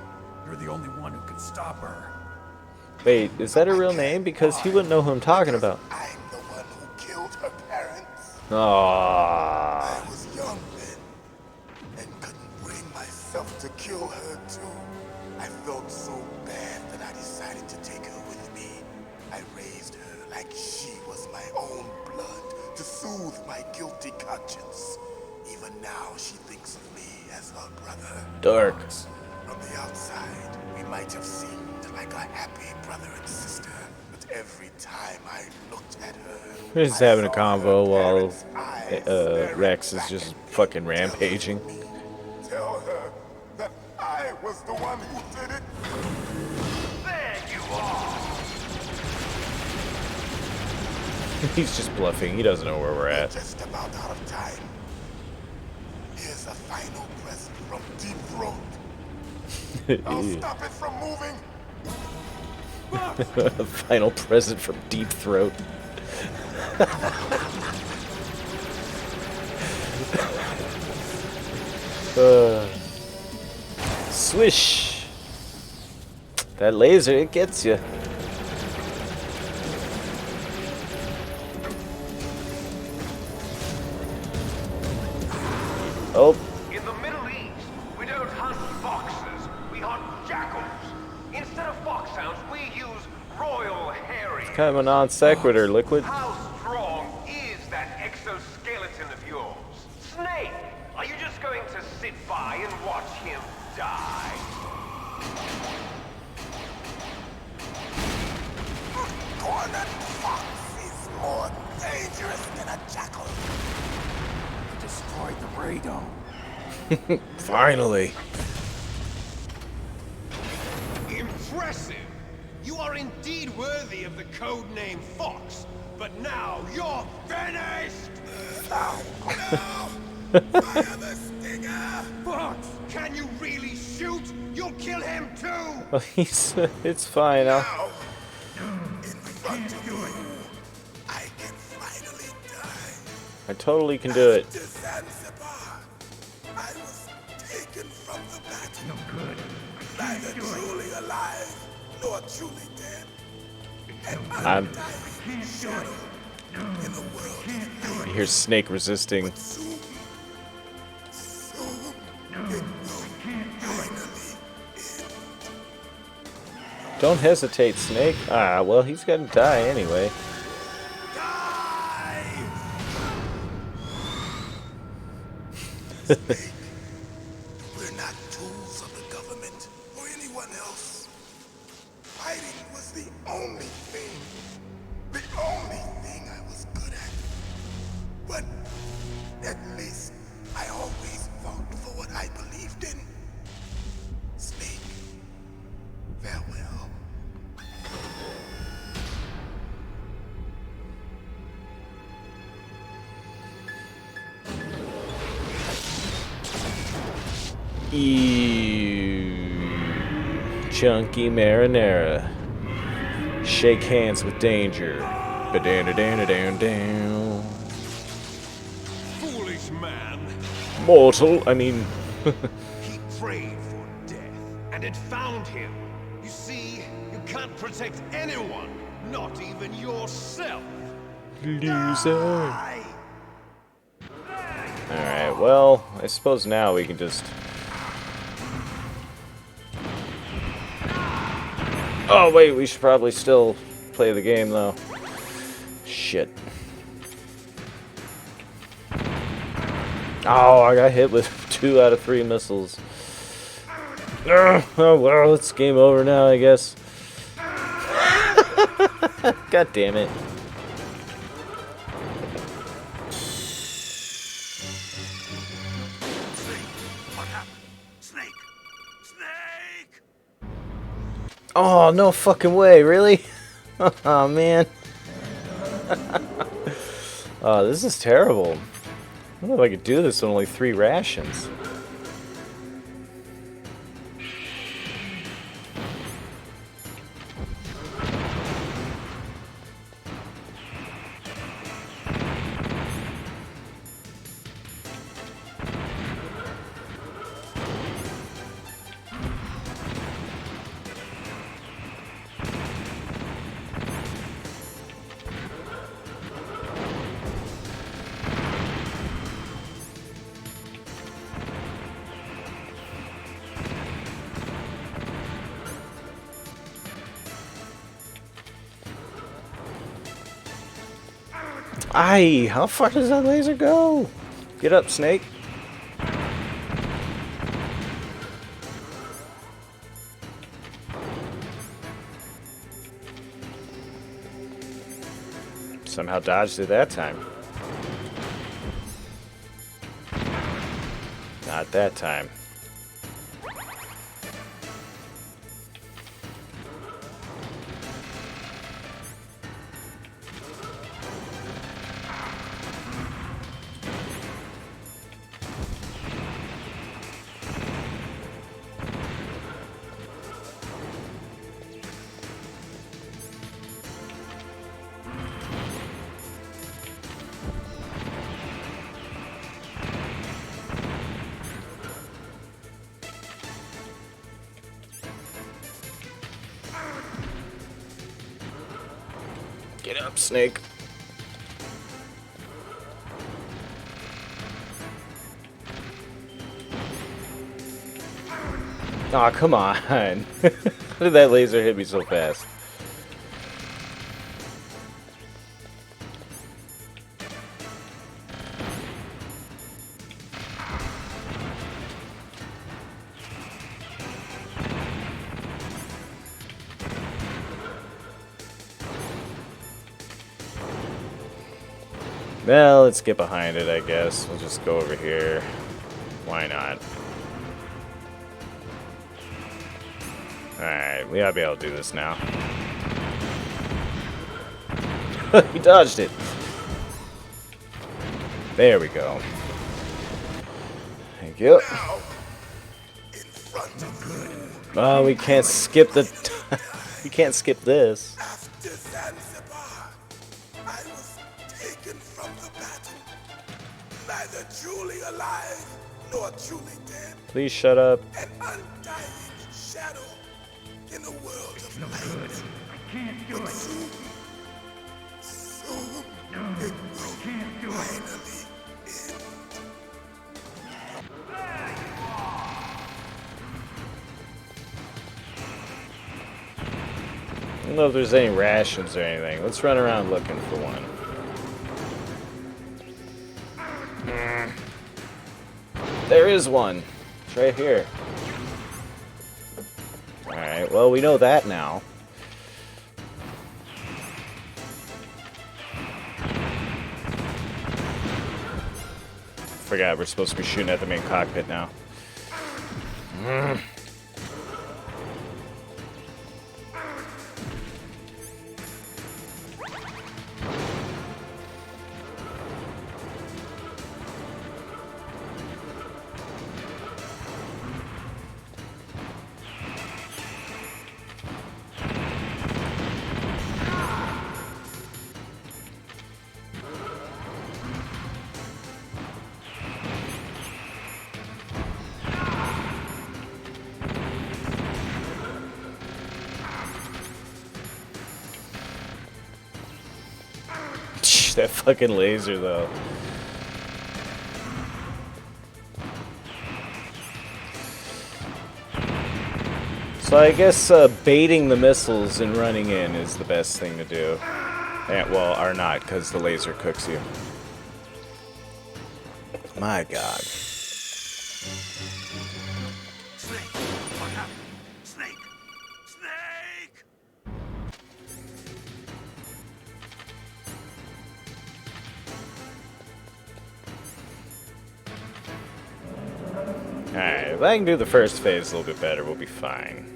You're the only one who can stop her. Wait, is that her real name? Because he wouldn't know who I'm talking about. I'm the one who killed her parents. Aww. I was young then, and couldn't bring myself to kill her too. I felt so bad that I decided to take her with me. I raised her like she was my own blood to soothe my guilty conscience. Even now, she thinks of me as her brother. Dark. From the outside, we might have seemed like a happy brother and sister, but every time I looked at her, We're just having a convo while Rex is just fucking rampaging. Tell her that I was the one who did it. There you are! He's just bluffing. He doesn't know where we're at. Just about out of time. Here's a final present from Deep Throat. I'll stop it from moving. A final present from Deep Throat. Swish! That laser, it gets you. Oh. In the Middle East, we don't hunt foxes, we hunt jackals. Instead of foxhounds, we use royal harriers. Kind of a non sequitur, Liquid. How strong is that of yours. Snake, are you just going to sit by and watch him die? Cornered fox is more dangerous than a jackal. Destroyed the radome. Finally. Impressive! You are indeed worthy of the codename Fox, but now you're finished! No! Fire the stinger! Fox, can you really shoot? You'll kill him too! Well, it's fine. Now, in front of you, I can finally die. I totally can do it. To Zanzibar, I was taken from the battle. No good. Neither truly alive nor truly dead. And I'm. undying shadow in the world of light. Here's Snake resisting. Soon, it will finally end. Don't hesitate, Snake. Ah, well, he's gonna die anyway. Snake, we're not tools of the government or anyone else. Fighting was the only thing I was good at. But at least I always fought for what I believed in. Snake, farewell. Ew. Chunky marinara. Shake hands with danger. Ba-dan-da-dan-da-dan-down. Foolish man! Mortal, I mean. He prayed for death, and it found him. You see, you can't protect anyone, not even yourself. Loser. Alright, well, I suppose now we can just... Oh, wait, we should probably still play the game, though. Shit. Oh, I got hit with 2 out of 3 missiles. Oh, well, it's game over now, I guess. God damn it. What happened? Snake! Snake! Oh, no fucking way, really? Oh, man. Oh, this is terrible. I don't know if I could do this with only 3 rations. Aye, how far does that laser go? Get up, Snake. Somehow dodged it that time. Not that time. Get up, Snake. Aw, oh, come on. How did that laser hit me so fast? Well, let's get behind it, I guess. We'll just go over here. Why not? Alright, we ought to be able to do this now. He dodged it. There we go. Thank you. Oh, we can't skip the... we can't skip this. After Zanzibar, I was taken from the battle. Neither truly alive nor truly dead. Please shut up. An undying shadow in a world of light. But soon it will finally end. I don't know if there's any rations or anything. Let's run around looking for one. There is one. It's right here. Alright, well, we know that now. Forgot we're supposed to be shooting at the main cockpit now. That fucking laser, though. So I guess baiting the missiles and running in is the best thing to do. And, well, or not, because the laser cooks you. My God. Snake! What happened? Snake! Snake! Alright, if I can do the first phase a little bit better, we'll be fine.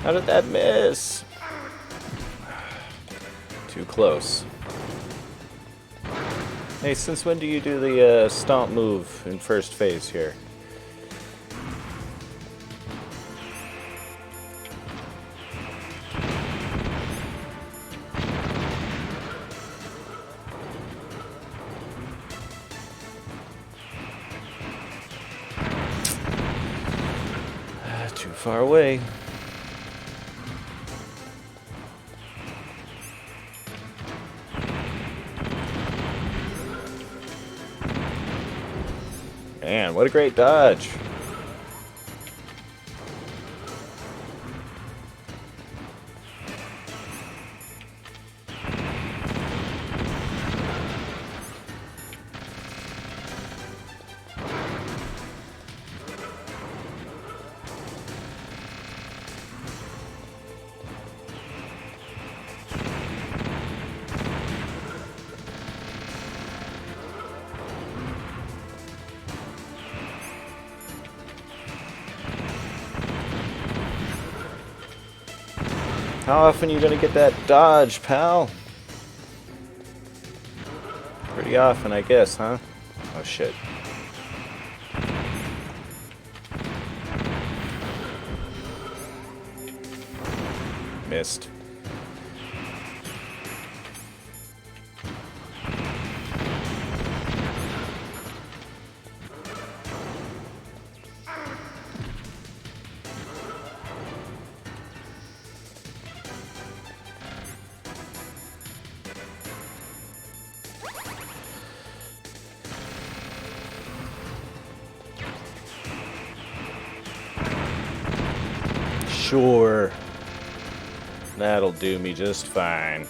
How did that miss? Too close. Hey, since when do you do the stomp move in first phase here? Too far away. Man, what a great dodge. How often are you gonna get that dodge, pal? Pretty often, I guess, huh? Oh shit. Missed. Sure. That'll do me just fine.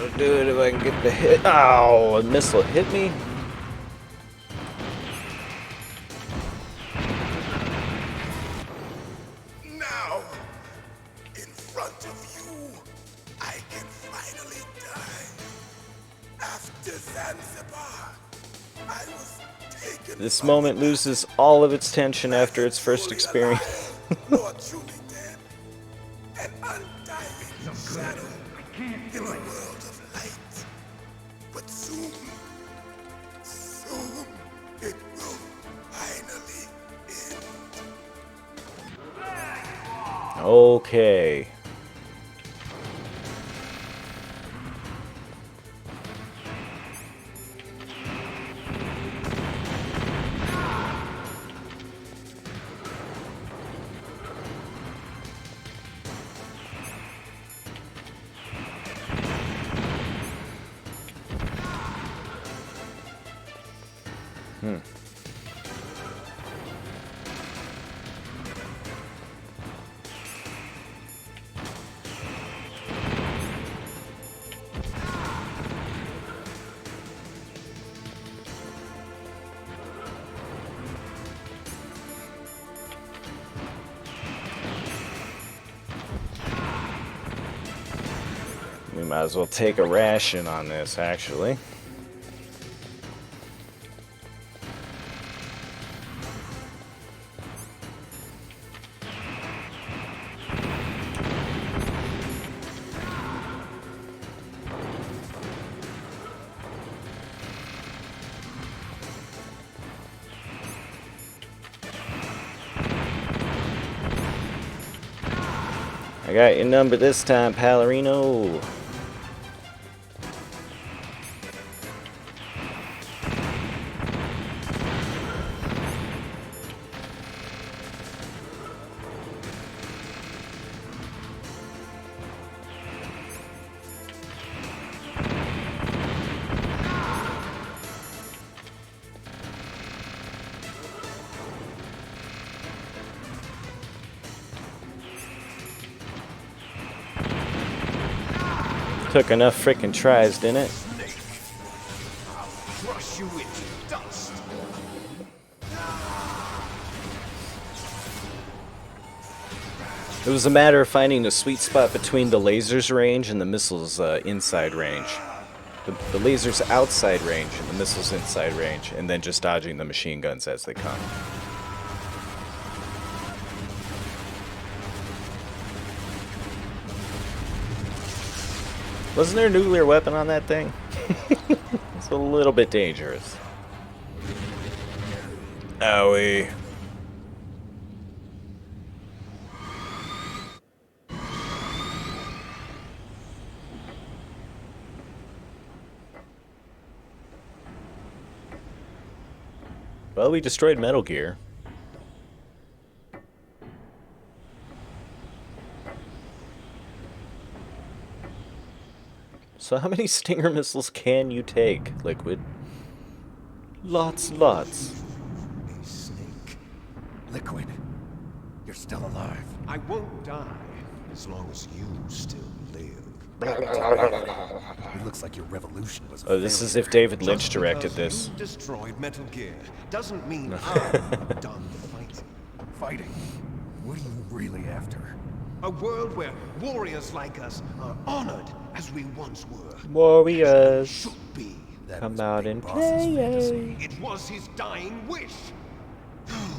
I'll do it if I can get the hit. Oh, a missile hit me? Now, in front of you, I can finally die. After Zanzibar, I was taken. This moment loses all of its tension after its first experience. Nor truly dead. An undying shadow in a world of light. But soon, it will finally end. Okay. We might as well take a ration on this, actually. I got your number this time, Palorino. Took enough freaking tries, didn't it? I'll crush you into dust. It was a matter of finding the sweet spot between the laser's range and the missile's inside range. The laser's outside range and the missile's inside range, and then just dodging the machine guns as they come. Wasn't there a nuclear weapon on that thing? It's a little bit dangerous. Owie. Well, we destroyed Metal Gear. So how many Stinger missiles can you take, Liquid? Lots. Hey, Snake. Liquid, you're still alive. I won't die as long as you still live. It looks like your revolution was a Oh, this is if David Lynch directed this. You destroyed Metal Gear doesn't mean I'm done fighting. Fighting? What are you really after? A world where warriors like us are honored as we once were. Warriors should be. come out and play. It was his dying wish.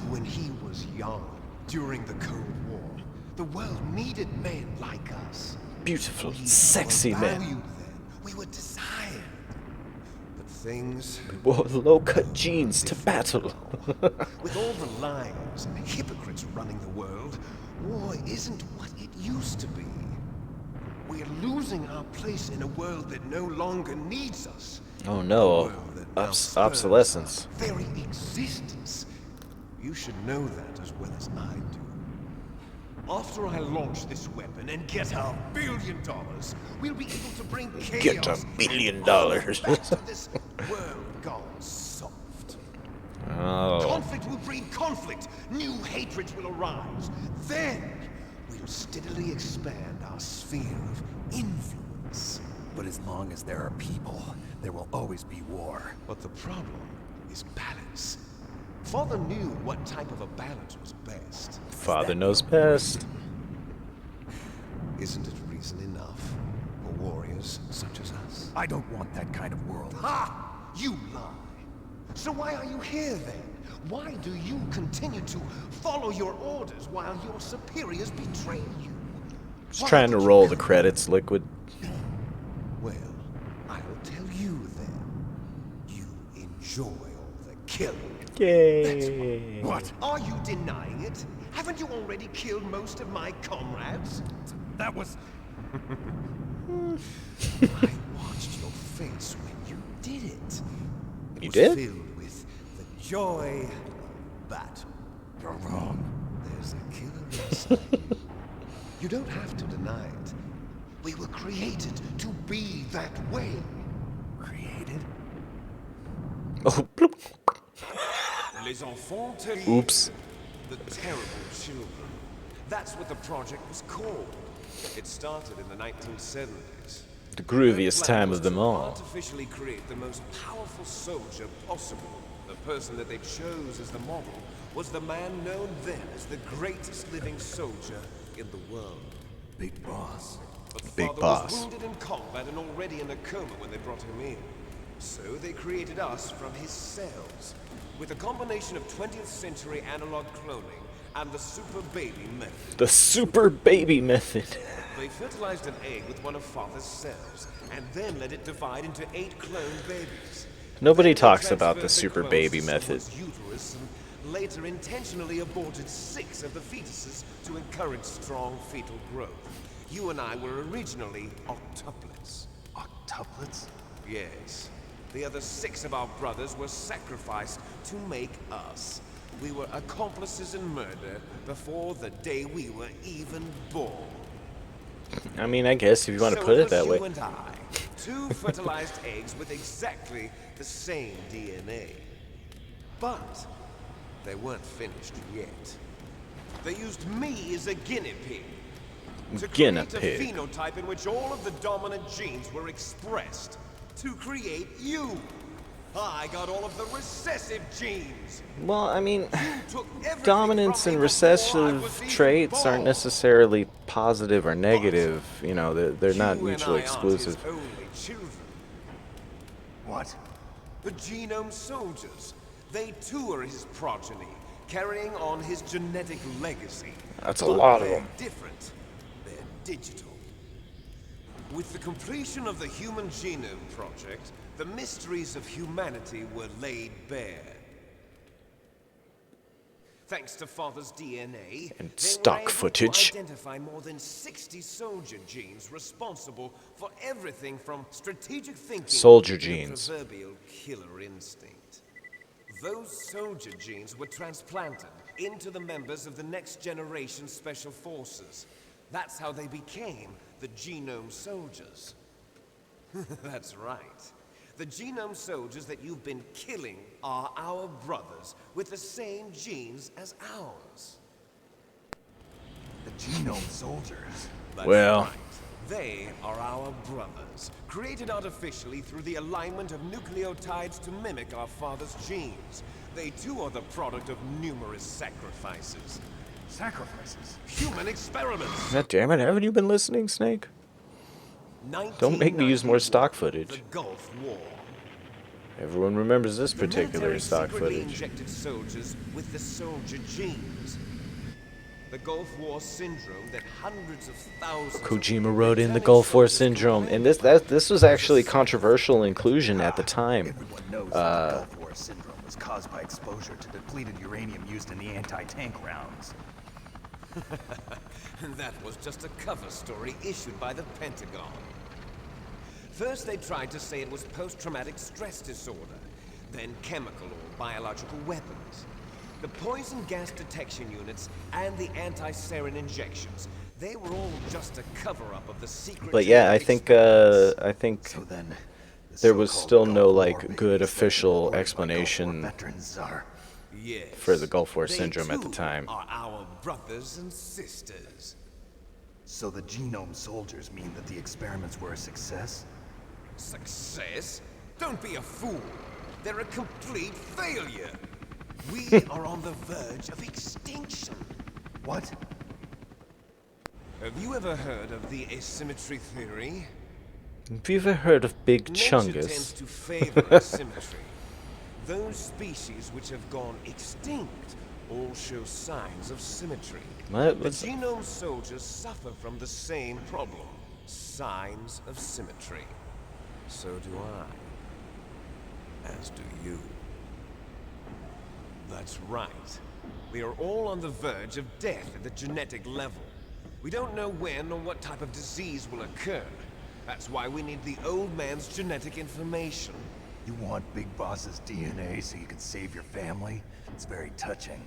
When he was young, during the Cold War, the world needed men like us. Beautiful, sexy men. Then. We were desired. But things... We wore low-cut jeans to battle. With all the lies and hypocrites running the world, war isn't what it used to be. We're losing our place in a world that no longer needs us. Oh no, obsolescence. Very existence. You should know that as well as I do. After I launch this weapon and get our $1 billion, we'll be able to bring chaos. Get $1 billion. Back to this world gone soft. Oh. Conflict will breed conflict. New hatreds will arise. Then we'll steadily expand our sphere of influence. But as long as there are people, there will always be war. But the problem is balance. Father knew what type of a balance was best. Father knows best. Isn't it reason enough for warriors such as us? I don't want that kind of world. Ha! You lie! So why are you here then? Why do you continue to follow your orders while your superiors betray you? Just trying to roll the credits, Liquid. Well, I'll tell you then. You enjoy all the killing. Yay! What? Are you denying it? Haven't you already killed most of my comrades? That was... I watched your face when you did it. You was did? Filled with the joy, but you're wrong. There's a killer inside you. You don't have to deny it. We were created to be that way. Created? Oh, bloop. Les enfants terribles. Oops. The terrible children. That's what the project was called. It started in the 1970s. The grooviest time of them all. Artificially create the most powerful soldier possible. The person that they chose as the model was the man known then as the greatest living soldier in the world. Big Boss. But Big Father Boss. was wounded in combat and already in a coma when they brought him in. So they created us from his cells, with a combination of 20th century analog cloning and the super baby method. The super baby method. They fertilized an egg with one of Father's cells, and then let it divide into 8 cloned babies. Nobody Then they talks about the transferred super clones baby to method. someone's uterus and later intentionally aborted 6 of the fetuses to encourage strong fetal growth. You and I were originally octuplets. Octuplets? Yes. The other 6 of our brothers were sacrificed to make us. We were accomplices in murder before the day we were even born. I mean, I guess if you want to So put it was that way. you and I, 2 fertilized eggs with exactly the same DNA. But they weren't finished yet. They used me as a guinea pig. To Guinea create a pig. phenotype in which all of the dominant genes were expressed. To create you. I got all of the recessive genes. Well, I mean, Took everything dominance from and me before I was recessive even traits aren't born. necessarily positive or negative. You know, they're not You and mutually I aren't exclusive. his only children. What? The Genome Soldiers. They too are his progeny, carrying on his genetic legacy. That's a But lot of they're them. different. They're digital. With the completion of the Human Genome Project, the mysteries of humanity were laid bare. Thanks to Father's DNA, And they stock were able footage. to identify more than 60 soldier genes responsible for everything from strategic thinking Soldier to genes. the proverbial killer instinct. Those soldier genes were transplanted into the members of the next generation special forces. That's how they became the Genome Soldiers. That's right. The Genome Soldiers that you've been killing are our brothers with the same genes as ours. The Genome Soldiers? That's Well. right. They are our brothers, created artificially through the alignment of nucleotides to mimic our father's genes. They too are the product of numerous sacrifices. Sacrifices? Human experiments. God damn it, haven't you been listening, Snake? Don't make me use more stock footage. The Gulf War. Everyone remembers this The particular military stock secretly footage. injected soldiers with the soldier genes. The Gulf War syndrome that hundreds of thousands of Kojima wrote in the Lieutenant Gulf War soldiers syndrome, and commanded this was actually controversial inclusion at the time. Everyone knows that the Gulf War syndrome was caused by exposure to depleted uranium used in the anti-tank rounds. And that was just a cover story issued by the Pentagon. First, they tried to say it was post-traumatic stress disorder, then chemical or biological weapons. The poison gas detection units and the anti-sarin injections, they were all just a cover-up of the secret. But yeah, I think So then, the there was so-called still Gulf no War like babies good that official were by Gulf War explanation veterans are. Yes. for the Gulf War They syndrome at the too time. are our brothers and sisters. So the Genome Soldiers mean that the experiments were a success? Success? Don't be a fool. They're a complete failure. We are on the verge of extinction. What? Have you ever heard of the asymmetry theory? Have you ever heard of Big Nature Chungus? tends to favor asymmetry. Those species which have gone extinct all show signs of symmetry. What? The genome soldiers suffer from the same problem. Signs of symmetry. So do I. As do you. That's right. We are all on the verge of death at the genetic level. We don't know when or what type of disease will occur. That's why we need the old man's genetic information. You want Big Boss's DNA so you can save your family? It's very touching.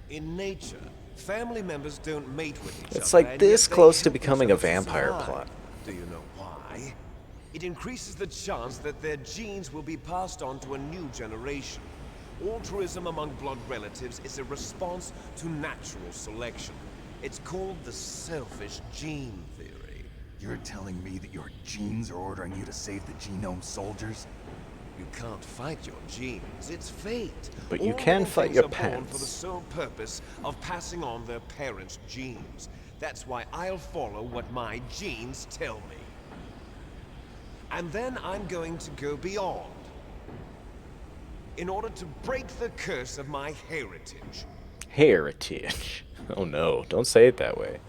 In nature, family members don't mate with each other. It's like and this yet they close to help each becoming a other vampire survive. plot. Do you know why? It increases the chance that their genes will be passed on to a new generation. Altruism among blood relatives is a response to natural selection. It's called the selfish gene theory. You're telling me that your genes are ordering you to save the genome soldiers? You can't fight your genes, it's fate. But you All can living fight things your are born pants. for the sole purpose of passing on their parents' genes. That's why I'll follow what my genes tell me. And then I'm going to go beyond. In order to break the curse of my heritage. Heritage. Oh no, don't say it that way.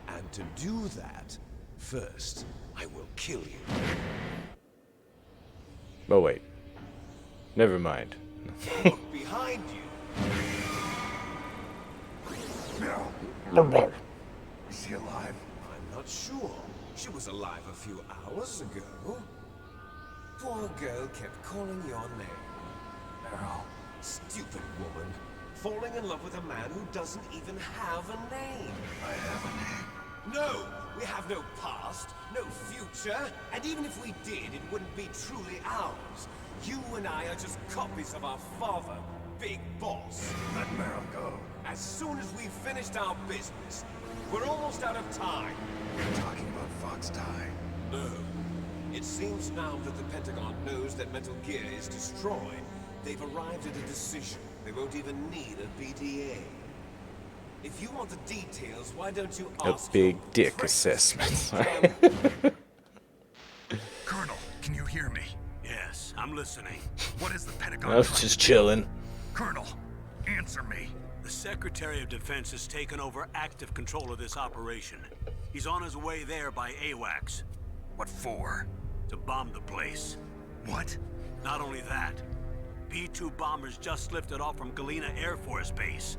And to do that, first, I will kill you. Oh wait. Never mind. Look behind you. Meryl. Is she alive? I'm not sure. She was alive a few hours ago. Poor girl kept calling your name. Meryl. Stupid woman. Falling in love with a man who doesn't even have a name. I have a name. No! We have no past, no future, and even if we did, it wouldn't be truly ours. You and I are just copies of our father, Big Boss. Let Meryl go. As soon as we've finished our business, we're almost out of time. You're talking about Fox Die. No. It seems now that the Pentagon knows that Metal Gear is destroyed, they've arrived at a decision. They won't even need a BDA. If you want the details, why don't you ask A big your dick precious assessment. Colonel, can you hear me? Yes, I'm listening. What is the Pentagon? I was just chilling. Colonel, answer me. The Secretary of Defense has taken over active control of this operation. He's on his way there by AWACS. What for? To bomb the place. What? Not only that, B-2 bombers just lifted off from Galena Air Force Base.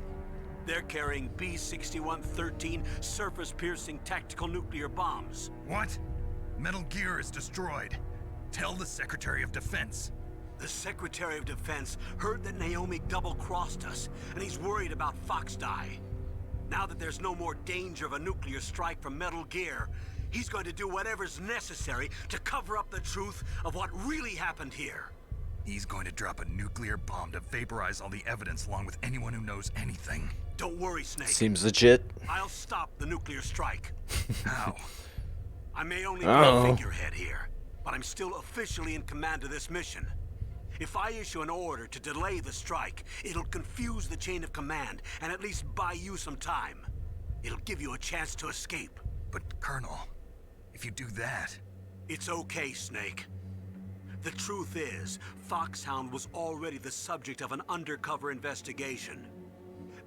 They're carrying B-6113 surface-piercing tactical nuclear bombs. What? Metal Gear is destroyed. Tell the Secretary of Defense. The Secretary of Defense heard that Naomi double-crossed us, and he's worried about Fox Die. Now that there's no more danger of a nuclear strike from Metal Gear, he's going to do whatever's necessary to cover up the truth of what really happened here. He's going to drop a nuclear bomb to vaporize all the evidence along with anyone who knows anything. Don't worry, Snake. Seems legit. I'll stop the nuclear strike. How? I may only be a figurehead here, but I'm still officially in command of this mission. If I issue an order to delay the strike, it'll confuse the chain of command and at least buy you some time. It'll give you a chance to escape. But, Colonel, if you do that... It's okay, Snake. The truth is, Foxhound was already the subject of an undercover investigation.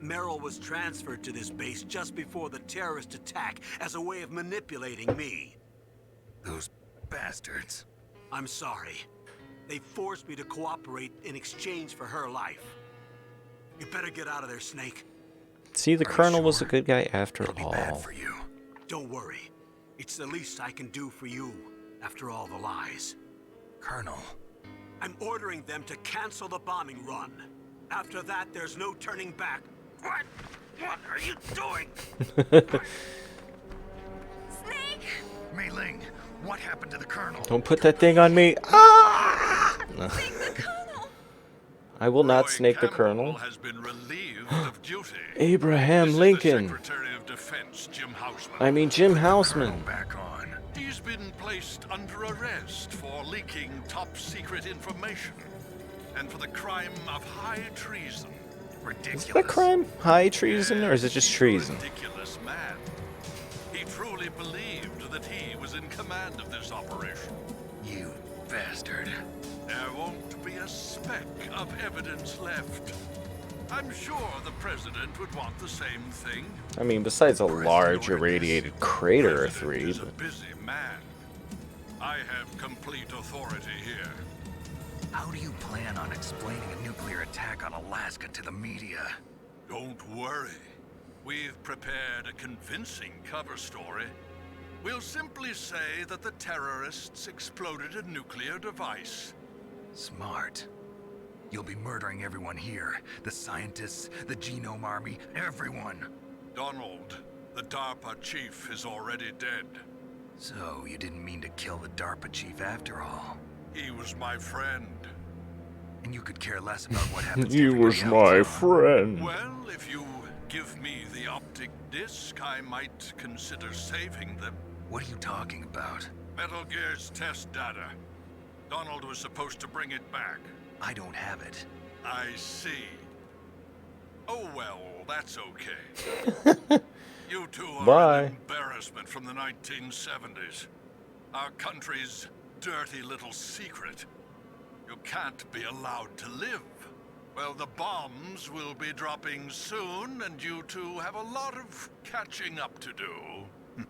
Meryl was transferred to this base just before the terrorist attack as a way of manipulating me. Those bastards. I'm sorry. They forced me to cooperate in exchange for her life. You better get out of there, Snake. See, the Colonel was a good guy after all. Bad for you. Don't worry. It's the least I can do for you after all the lies. Colonel. I'm ordering them to cancel the bombing run. After that, there's no turning back. What? What are you doing? Snake! Mei Ling, what happened to the Colonel? Don't put that thing on me. Ah! Snake the Colonel! I will not snake the Colonel. Has been relieved of duty. Abraham This Lincoln. Is the Secretary of Defense, Jim Houseman. I mean, Jim Houseman. Back on. He's been placed under arrest for leaking top-secret information and for the crime of high treason. Ridiculous. Is that crime? High treason, or is it just treason? Ridiculous man. He truly believed that he was in command of this operation. You bastard. There won't be a speck of evidence left. I'm sure the president would want the same thing. I mean, besides a large irradiated crater or three. He's a busy man. I have complete authority here. How do you plan on explaining a nuclear attack on Alaska to the media? Don't worry. We've prepared a convincing cover story. We'll simply say that the terrorists exploded a nuclear device. Smart. You'll be murdering everyone here. The scientists, the Genome Army, everyone. Donald, the DARPA chief, is already dead. So, you didn't mean to kill the DARPA chief after all. He was my friend. And you could care less about what happens He to was everybody my else. friend. Well, if you give me the optic disc, I might consider saving them. What are you talking about? Metal Gear's test data. Donald was supposed to bring it back. I don't have it. I see. Oh well, that's okay. You two are Bye. an embarrassment from the 1970s. Our country's dirty little secret. You can't be allowed to live. Well, the bombs will be dropping soon, and you two have a lot of catching up to do.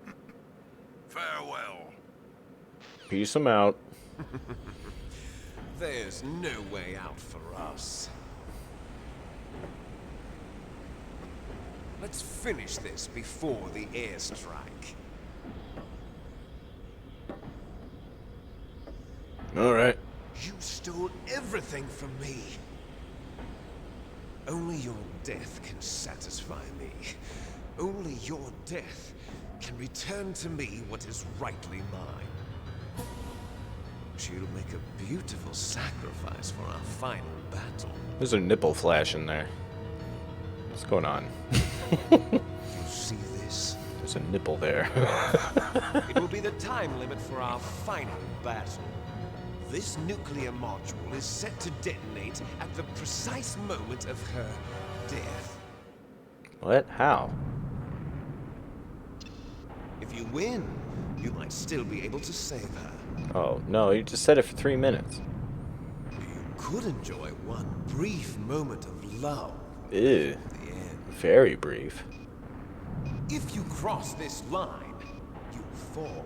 Farewell. Peace 'em out. There's no way out for us. Let's finish this before the airstrike. Alright. You stole everything from me. Only your death can satisfy me. Only your death can return to me what is rightly mine. She'll make a beautiful sacrifice for our final battle. There's a nipple flash in there. What's going on? You see this? There's a nipple there. It will be the time limit for our final battle. This nuclear module is set to detonate at the precise moment of her death. What? How? If you win, you might still be able to save her. Oh, no, you just said it for 3 minutes. You could enjoy one brief moment of love. Ew. Very brief. If you cross this line, you fall.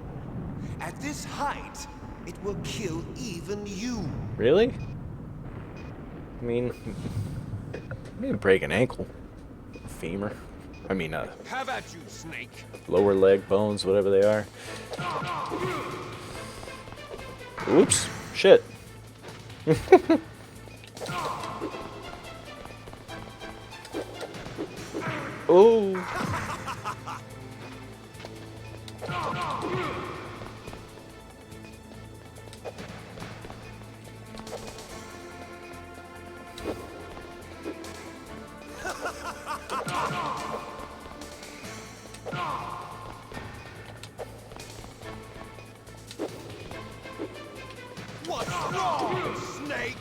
At this height, it will kill even you. Really? I mean, maybe break an ankle. Femur. I mean, Have at you, Snake. lower leg bones, whatever they are. Oops. Shit. Oh. What's wrong, Snake?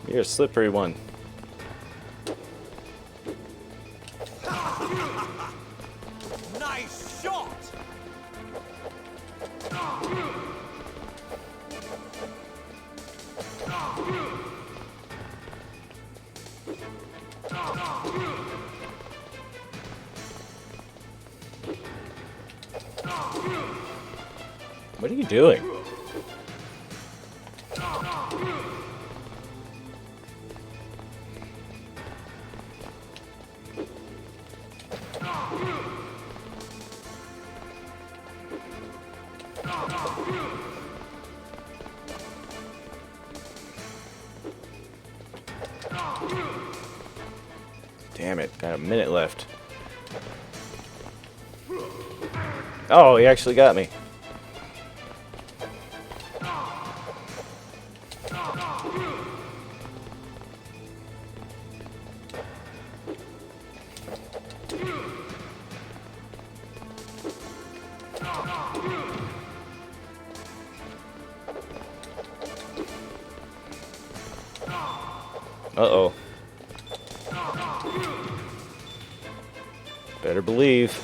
You're a slippery one. Nice shot! What are you doing? Damn it, got a minute left. Oh, he actually got me. Uh-oh. Better believe.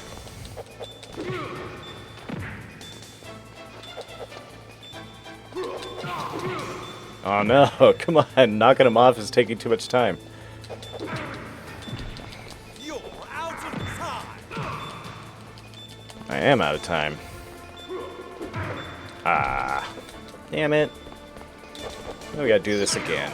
Oh no, come on, knocking him off is taking too much time. You're out of time. I am out of time. Ah, damn it. Now we gotta do this again.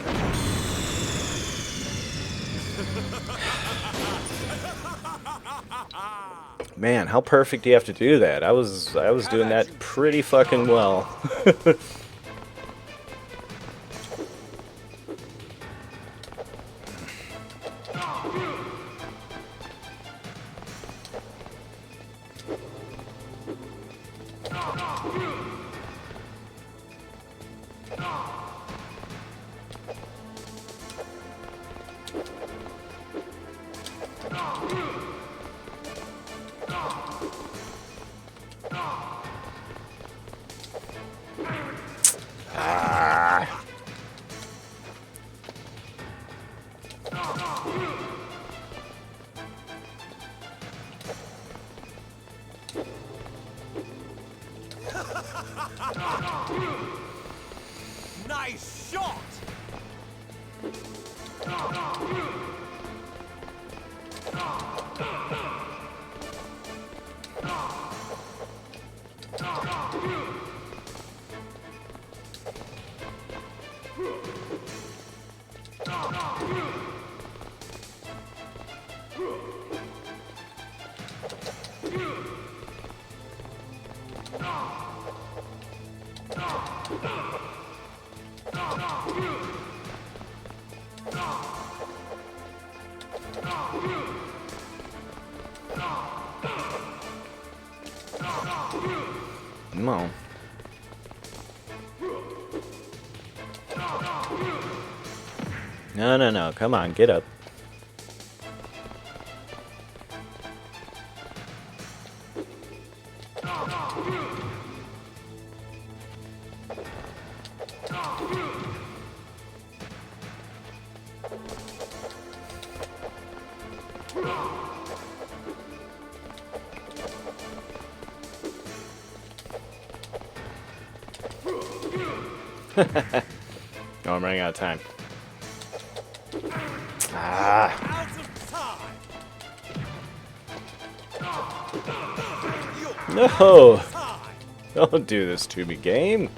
Man, how perfect do you have to do that? I was doing that pretty fucking well. Nice shot. Come on. No, no, no. Come on, get up. Oh, I'm running out of time. Ah. No! Don't do this to me, game.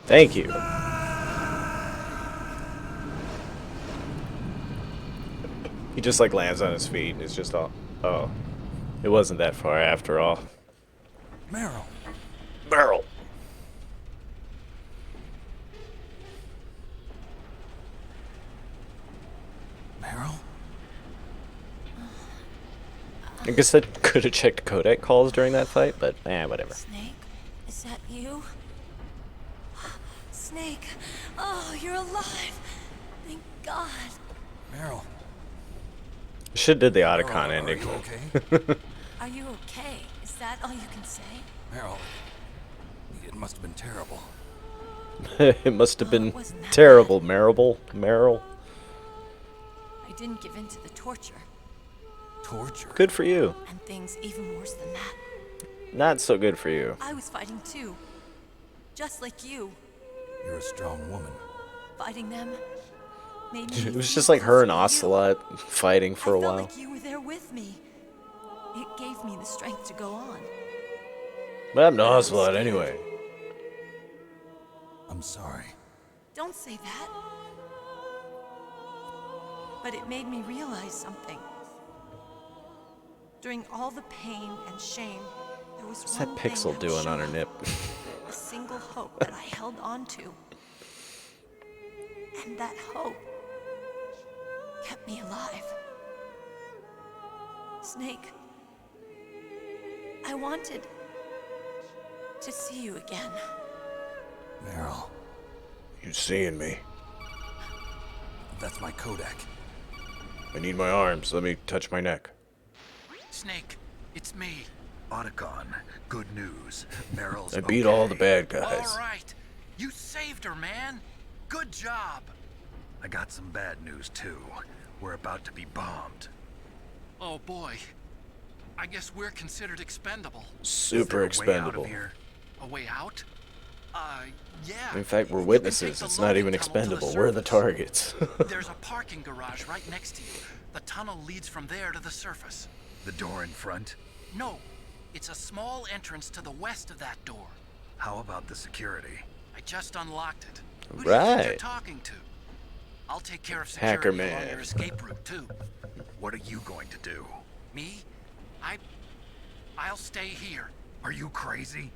Thank you. He just like lands on his feet. It's just all. Oh. It wasn't that far after all. Meryl. Meryl. Meryl? I guess I could have checked codec calls during that fight, but whatever. Snake, is that you? Snake, oh, you're alive. Thank God. Meryl. Should have did the Otacon ending. Are you okay? Are you okay? Is that all you can say? Meryl. It must have been terrible. It must have been terrible, Meryl. I didn't give in to the torture. Torture? Good for you. And things even worse than that. Not so good for you. I was fighting too. Just like you. You're a strong woman. Fighting them made me It was just like her and Ocelot fighting for a I felt while. like you were there with me. It gave me the strength to go on. But I'm not Ocelot anyway. I'm sorry. Don't say that. But it made me realize something. During all the pain and shame, there was What's one that thing pixel would doing show on her up. nip? A single hope that I held on to. And that hope kept me alive. Snake, I wanted to see you again. Meryl. You seeing me? That's my Kodak. I need my arms. Let me touch my neck. Snake, it's me. Otacon, good news. Meryl's I beat all the bad guys. All right. You saved her, man. Good job. I got some bad news, too. We're about to be bombed. Oh boy. I guess we're considered expendable. Super expendable. A way out? Yeah. In fact, we're witnesses. It's not even expendable. We're the targets. There's a parking garage right next to you. The tunnel leads from there to the surface. The door in front? No. It's a small entrance to the west of that door. How about the security? I just unlocked it. Who do you think you're Right. talking to? I'll take care of Hacker security along man. your escape route, too. What are you going to do? Me? I'll stay here. Are you crazy?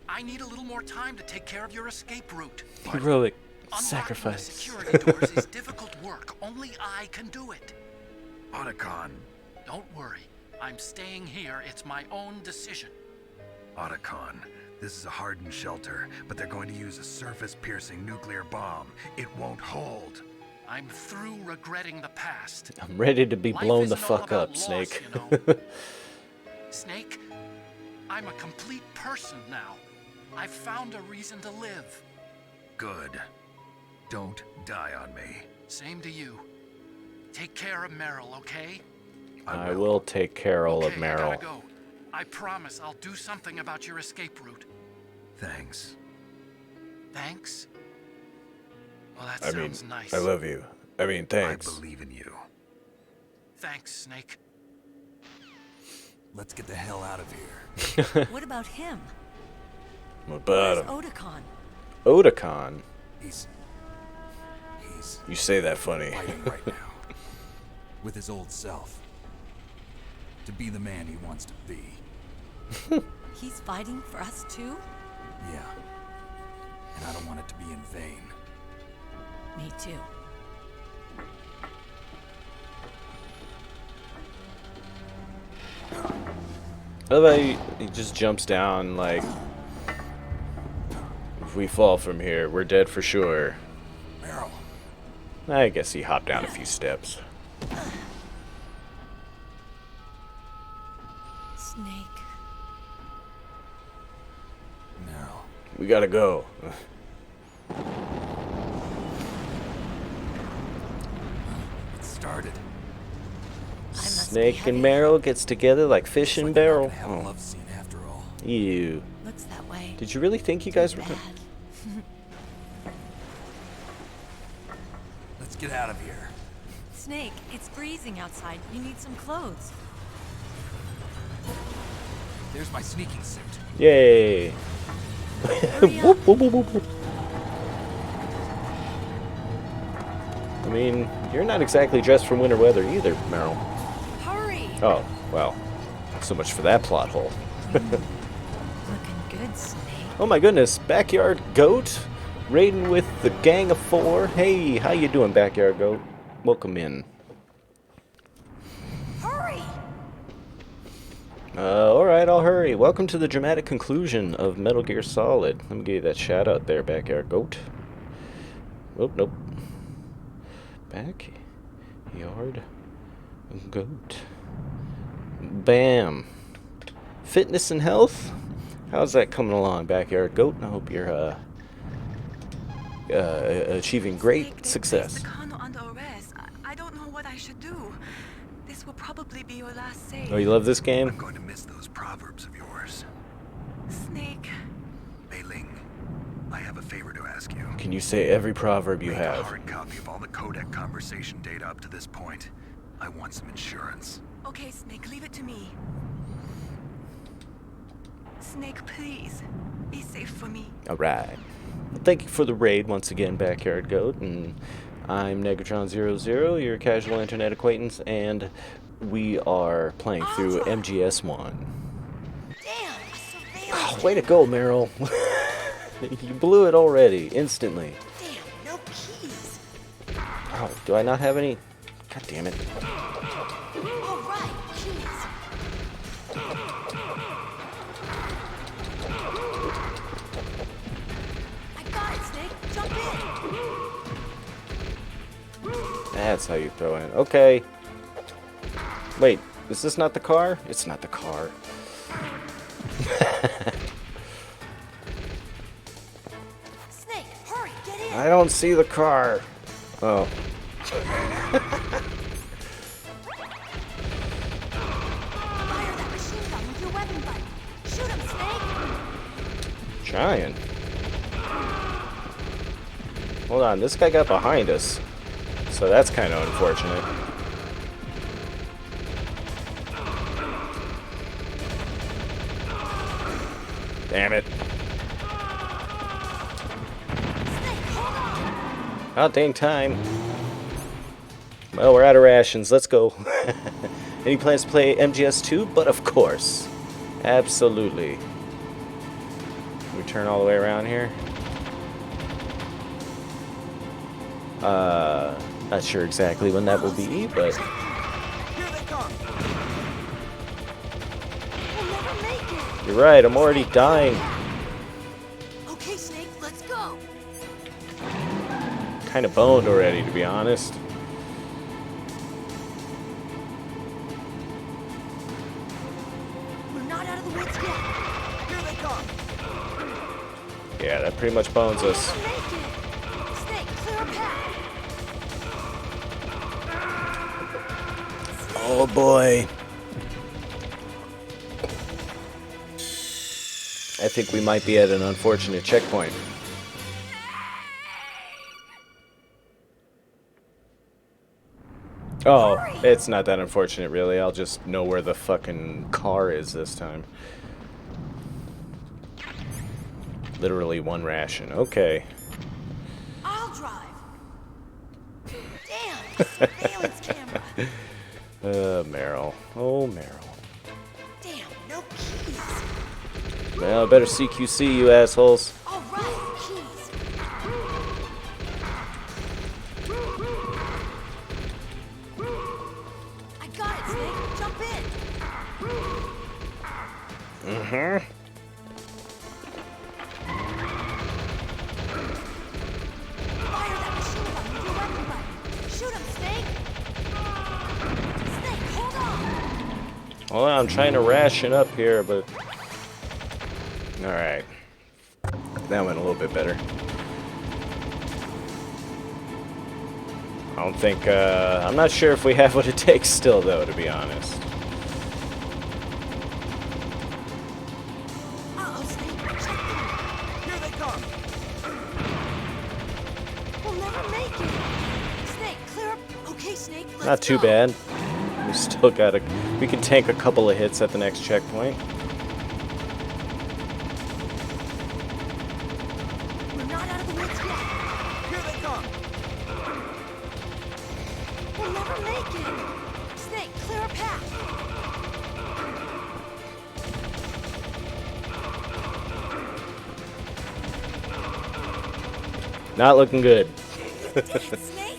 I need a little more time to take care of your escape route. Heroic Unlocking sacrifice. the security doors is difficult work. Only I can do it. Otacon. Don't worry. I'm staying here. It's my own decision. Otacon. This is a hardened shelter, but they're going to use a surface-piercing nuclear bomb. It won't hold. I'm through regretting the past. I'm ready to be Life blown the isn't all fuck about up, loss, Snake. you know. Snake, I'm a complete person now. I've found a reason to live. Good. Don't die on me. Same to you. Take care of Meryl, okay? I will take care of Okay, I Meryl. gotta go. I promise I'll do something about your escape route. Thanks. Thanks? Well, that I mean, sounds nice. I love you. I mean, thanks. I believe in you. Thanks, Snake. Let's get the hell out of here. What about him? What about Where's him? Otacon? Otacon? He's You say that funny. fighting right now. With his old self. To be the man he wants to be. He's fighting for us too? Yeah. And I don't want it to be in vain. Me too. I love how he just jumps down like, if we fall from here, we're dead for sure. Meryl. I guess he hopped down a few steps. Snake. Meryl. We gotta go. It started. Snake and Meryl gets together like fish and barrel. Have a love scene after all. Ew. Looks that way. Did you really think you guys were gonna... Let's get out of here. Snake, it's freezing outside. You need some clothes. There's my sneaking suit. Yay. Whoop, whoop, whoop, whoop. I mean, you're not exactly dressed for winter weather either, Meryl. Hurry! Oh, well. So much for that plot hole. Looking good, Snake. Oh my goodness, Backyard Goat raiding with the gang of 4. Hey, how you doing, Backyard Goat? Welcome in. Hurry! Alright, I'll hurry. Welcome to the dramatic conclusion of Metal Gear Solid. Let me give you that shout out there, Backyard Goat. Oh, nope. Backyard Goat. Bam. Fitness and health? How's that coming along, Backyard Goat? I hope you're achieving great success. Nakano under arrest. I don't know what I should do. This will probably be your last save. Oh, you love this game? I'm going to miss those proverbs of yours. Snake. Mei Ling, I have a favor to ask you. Can you say every proverb you Make a have? hard copy of all the codec conversation data up to this point. I want some insurance. Okay, Snake, leave it to me. Snake, please. Be safe for me. Alright. Well, thank you for the raid once again, Backyard Goat. And I'm Negatron00, your casual internet acquaintance, and we are playing through MGS1. Damn, Oh, way to go, Meryl. You blew it already, instantly. Damn, no keys. Oh, do I not have any? God damn it. All right, keys. I got it, Snake. Jump in. That's how you throw in. Okay. Wait, is this not the car? It's not the car. Snake, hurry, get in. I don't see the car. Oh. Fire that machine gun with your weapon butt. Shoot him, Snake! Trying. Hold on, this guy got behind us. So that's kind of unfortunate. Damn it. About dang time. Well, we're out of rations. Let's go. Any plans to play MGS2? But of course. Absolutely. Can we turn all the way around here? Not sure exactly when that will be, but... You're right, I'm already dying. Okay, Snake, let's go. Kind of boned already, to be honest. We're not out of the woods yet. Here they come. Yeah, that pretty much bones us. Snake, clear a path. Oh boy. I think we might be at an unfortunate checkpoint. Oh, it's not that unfortunate, really. I'll just know where the fucking car is this time. Literally one ration. Okay. I'll drive. Damn, surveillance camera. Meryl. Oh, Meryl. Damn, no keys. Well, better CQC, you assholes. All right, keys. I got it, Snake. Jump in. Mm-hmm. Fire that machine gun with your weapon butt. Shoot him, Snake. Snake, hold on. Hold on, I'm trying to ration up here, but... Alright. That went a little bit better. I don't think, I'm not sure if we have what it takes still, though, to be honest. Uh-oh, Snake, check them. Here they come. We'll never make it. Snake, clear up. Okay, Snake, let's Not too go. bad. We still got a... We can tank a couple of hits at the next checkpoint. We're not out of the woods yet. Here they come. We'll never make it. Snake, clear a path. Not looking good. Snake?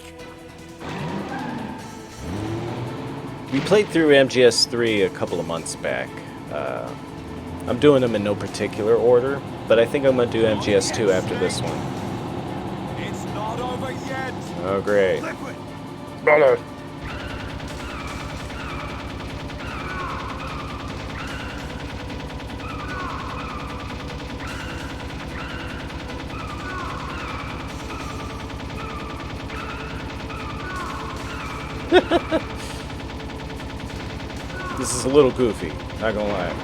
We played through MGS3 a couple of months back. I'm doing them in no particular order, but I think I'm going to do MGS2 after this one. It's not over yet. Oh, great. This is a little goofy, not gonna lie.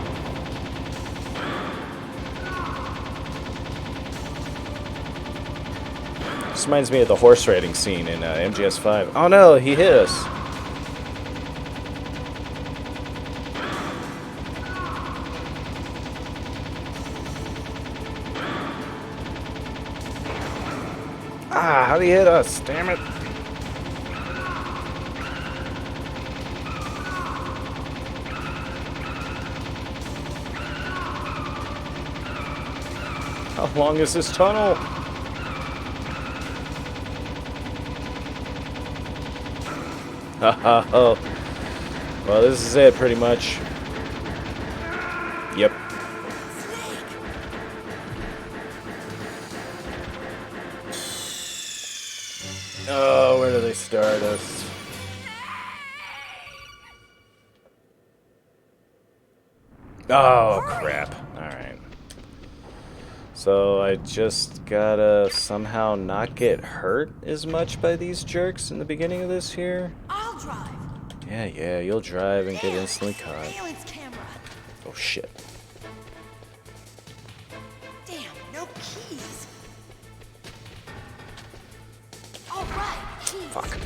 This reminds me of the horse riding scene in MGS5. Oh no, he hit us. Ah, how'd he hit us? Damn it. How long is this tunnel? Oh. Well, this is it, pretty much. Yep. Oh, where do they start us? Oh, crap. Alright. So I just gotta somehow not get hurt as much by these jerks in the beginning of this here. I'll drive. Yeah, you'll drive and get instantly caught. Surveillance camera. Oh shit. Damn, no keys. All right, keys. Fuck.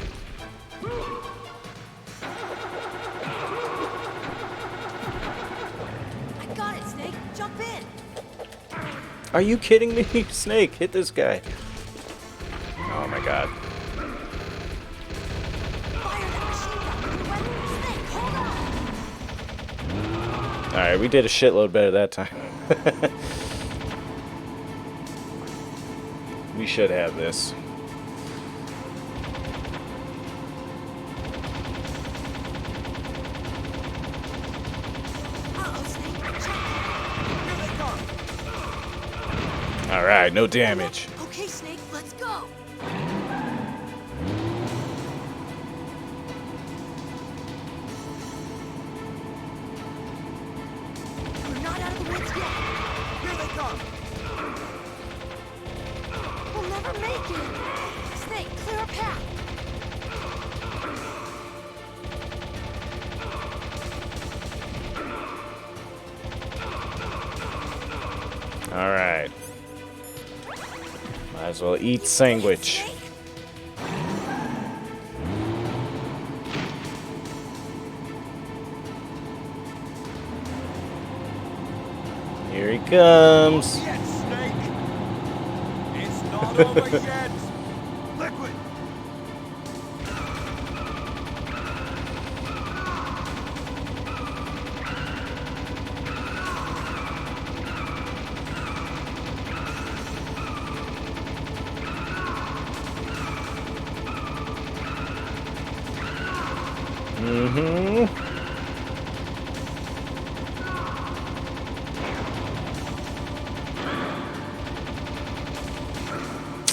I got it, Snake. Jump in. Are you kidding me? Snake, hit this guy. Oh my god. Alright, we did a shitload better that time. We should have this. Alright, no damage. Okay, Snake, let's go. We're not out of the woods yet. Here they come. We'll never make it. Snake, clear a path. Alright. Might as well eat sandwich. Here he comes. Yet, Snake. It's not over yet. Liquid.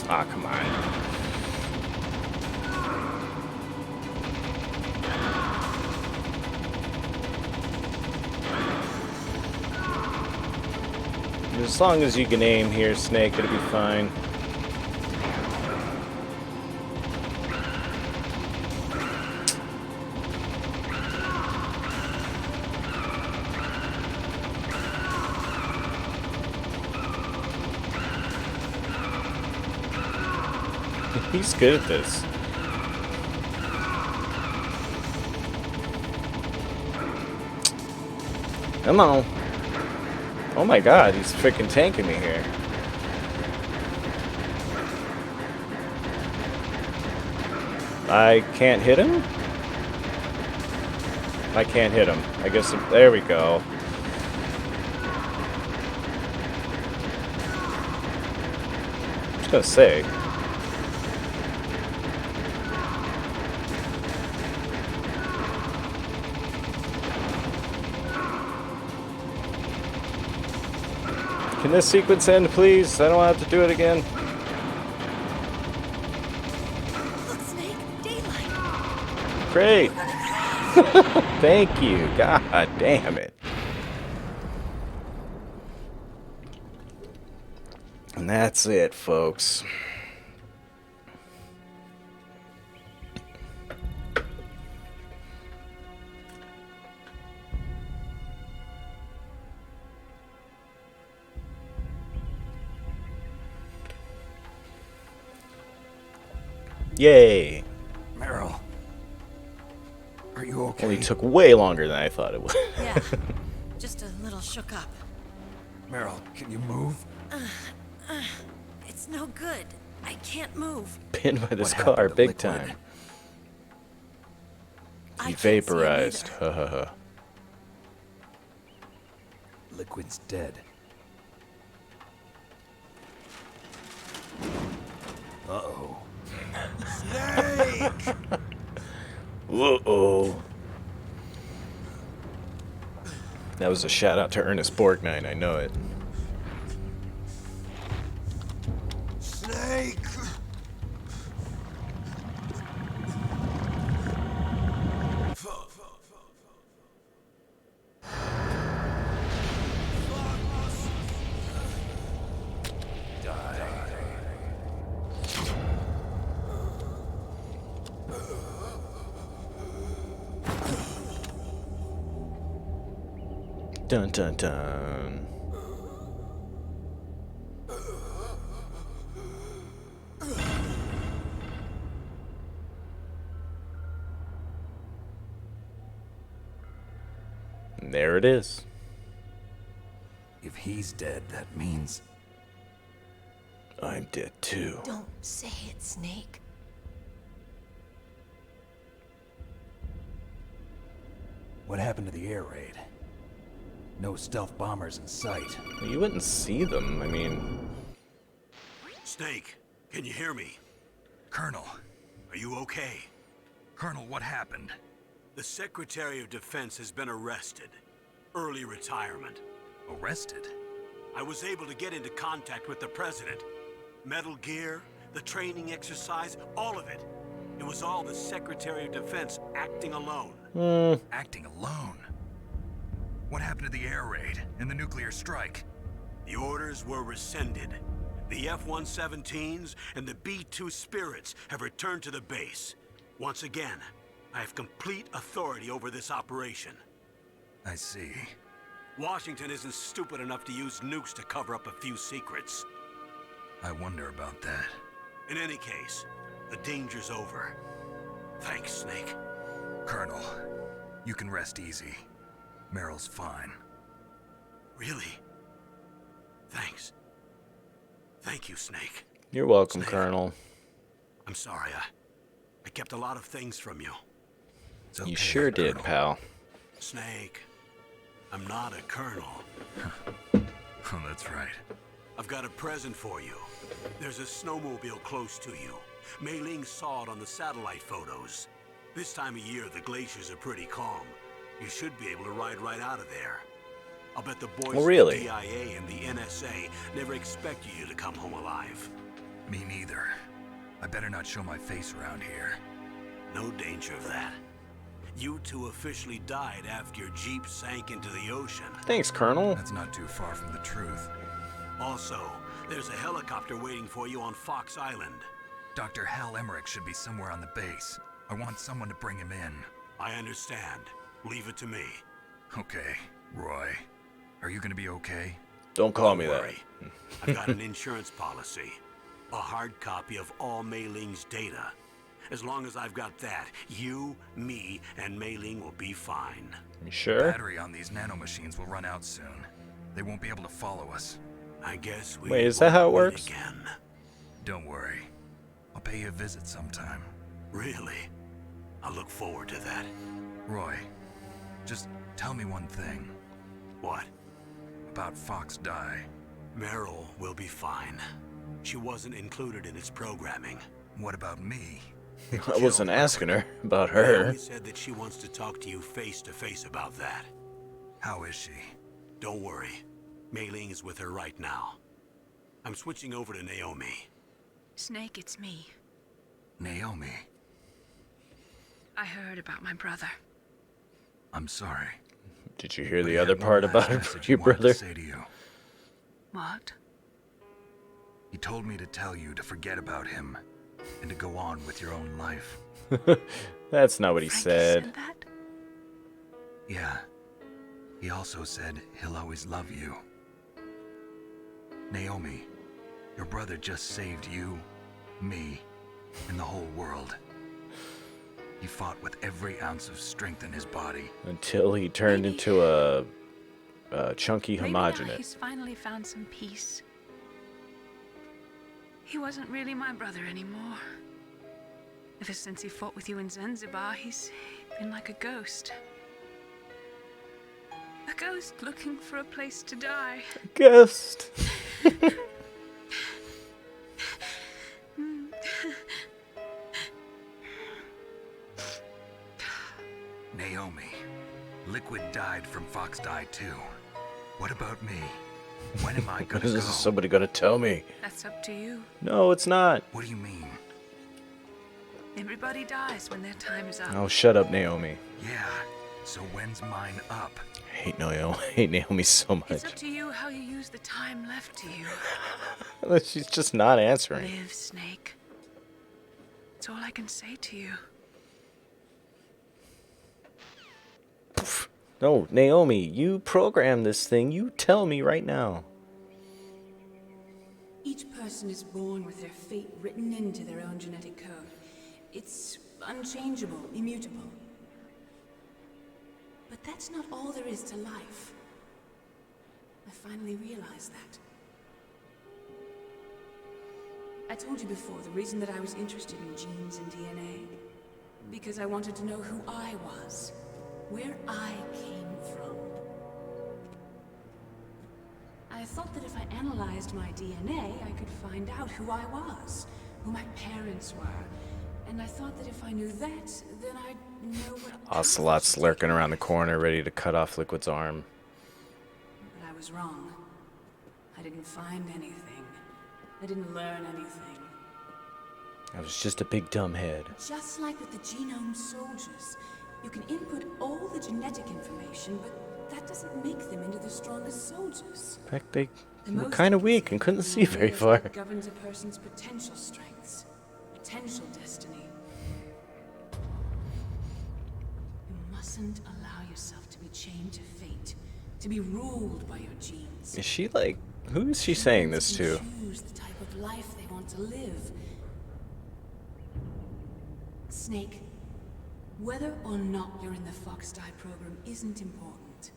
Ah, come on. As long as you can aim here, Snake, it'll be fine. He's good at this. Come on. Oh my god, he's freaking tanking me here. I can't hit him? I can't hit him. I guess, there we go. I was gonna say. Can this sequence end, please? I don't want to have to do it again. Look, Snake, daylight. Great. Thank you. God damn it. And that's it, folks. Yay. Meryl. Are you okay? Only took way longer than I thought it would. Yeah, just a little shook up. Meryl, can you move? It's no good. I can't move. Pinned by this What happened car to big Liquid? time. I He can't see him vaporized. either. Ha ha ha. Liquid's dead. Uh-oh. Snake! Uh-oh. That was a shout out to Ernest Borgnine, I know it. Snake! Dun dun dun. And there it is. If he's dead, that means... I'm dead too. Don't say it, Snake. What happened to the air raid? No stealth bombers in sight. You wouldn't see them, I mean... Snake, can you hear me? Colonel. Are you okay? Colonel, what happened? The Secretary of Defense has been arrested. Early retirement. Arrested? I was able to get into contact with the President. Metal Gear, the training exercise, all of it. It was all the Secretary of Defense acting alone. Acting alone? What happened to the air raid and the nuclear strike? The orders were rescinded. The F-117s and the B-2 Spirits have returned to the base. Once again, I have complete authority over this operation. I see. Washington isn't stupid enough to use nukes to cover up a few secrets. I wonder about that. In any case, the danger's over. Thanks, Snake. Colonel, you can rest easy. Meryl's fine. Really? Thanks. Thank you, Snake. You're welcome, Snake. Colonel. I'm sorry, I kept a lot of things from you. It's okay, You sure did, Colonel. pal. Snake, I'm not a colonel. Oh, that's right. I've got a present for you. There's a snowmobile close to you. Mei Ling saw it on the satellite photos. This time of year, the glaciers are pretty calm. You should be able to ride right out of there. I'll bet the boys Oh, really? from the DIA and the NSA never expected you to come home alive. Me neither. I better not show my face around here. No danger of that. You two officially died after your Jeep sank into the ocean. Thanks, Colonel. That's not too far from the truth. Also, there's a helicopter waiting for you on Fox Island. Dr. Hal Emmerich should be somewhere on the base. I want someone to bring him in. I understand. Leave it to me. Okay, Roy. Are you gonna be okay? Don't call Don't me worry. that. I've got an insurance policy. A hard copy of all Mei Ling's data. As long as I've got that, you, me, and Mei Ling will be fine. You sure? Battery on these nanomachines will run out soon. They won't be able to follow us. I guess we Wait, is that how it won't meet works? again. Don't worry. I'll pay you a visit sometime. Really? I look forward to that. Roy, just tell me one thing. What? About Fox Die. Meryl will be fine. She wasn't included in its programming. What about me? I wasn't asking her about Naomi her. said that she wants to talk to you face to face about that. How is she? Don't worry. Mei Ling is with her right now. I'm switching over to Naomi. Snake, it's me. Naomi. I heard about my brother. I'm sorry. Did you hear But the you other had one part last about message your he wanted to brother? say to you. What? He told me to tell you to forget about him and to go on with your own life. That's not what he Frankie said. said that? Yeah. He also said he'll always love you. Naomi, your brother just saved you, me, and the whole world. He fought with every ounce of strength in his body. Until he turned into a chunky Maybe now homogenate. he's finally found some peace. He wasn't really my brother anymore. Ever since he fought with you in Zanzibar, he's been like a ghost. A ghost looking for a place to die. Ghost. Naomi, Liquid died from Fox Die too. What about me? When am I gonna Is go? somebody gonna tell me? That's up to you. No, it's not. What do you mean? Everybody dies when their time is up. Oh, shut up, Naomi. Yeah, so when's mine up? I hate Naomi. I hate Naomi so It's much. up to you how you use the time left to you. She's just not answering. Live, Snake. That's all I can say to you. No, Naomi, you program this thing. You tell me right now. Each person is born with their fate written into their own genetic code. It's unchangeable, immutable. But that's not all there is to life. I finally realized that. I told you before the reason that I was interested in genes and DNA. Because I wanted to know who I was. Where I came from. I thought that if I analyzed my DNA, I could find out who I was, who my parents were. And I thought that if I knew that, then I'd know what... Ocelot's lurking around the corner, ready to cut off Liquid's arm. But I was wrong. I didn't find anything. I didn't learn anything. I was just a big dumb head. Just like with the genome soldiers, you can input all the genetic information, but that doesn't make them into the strongest soldiers. In fact, they were kind of weak and couldn't see very far. It governs a person's potential strengths, potential destiny. You mustn't allow yourself to be chained to fate, to be ruled by your genes. Is she like... Who is she saying this to? Choose the type of life they want to live. Snake, whether or not you're in the Fox-Die program isn't important.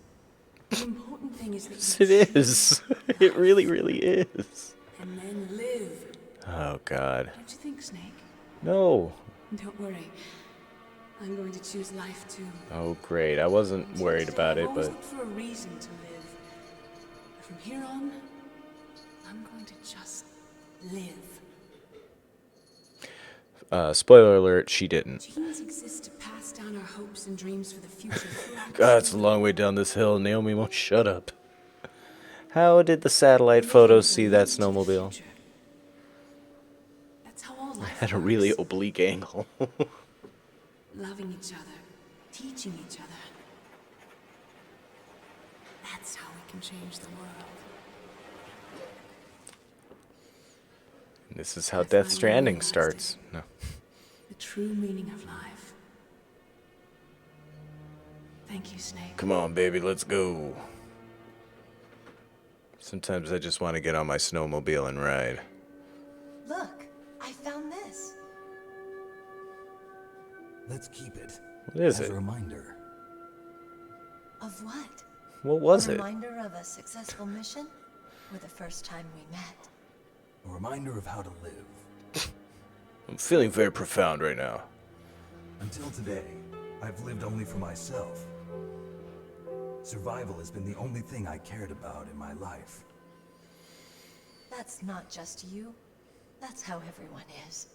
The important thing is that Yes, it is. It really, really is. And then live. Oh, God. Don't you think, Snake? No. Don't worry. I'm going to choose life too. Oh, great. I wasn't worried about it, I've always but... looked for a reason to live. But from here on, I'm going to just live. Spoiler alert, she didn't. Genes exist to pass down our hopes and dreams for the future. God, it's a long way down this hill. Naomi won't shut up. How did the satellite photos see that snowmobile? That's how all I life had a really oblique angle. Loving each other, teaching each other. That's how we can change the world. This is how Death Stranding starts. No. The true meaning of life. Thank you, Snake. Come on, baby, let's go. Sometimes I just want to get on my snowmobile and ride. Look, I found this. Let's keep it. What is as it? a reminder. Of what? What was a it? reminder of a successful mission? Or the first time we met? A reminder of how to live. I'm feeling very profound right now. Until today, I've lived only for myself. Survival has been the only thing I cared about in my life. That's not just you. That's how everyone is.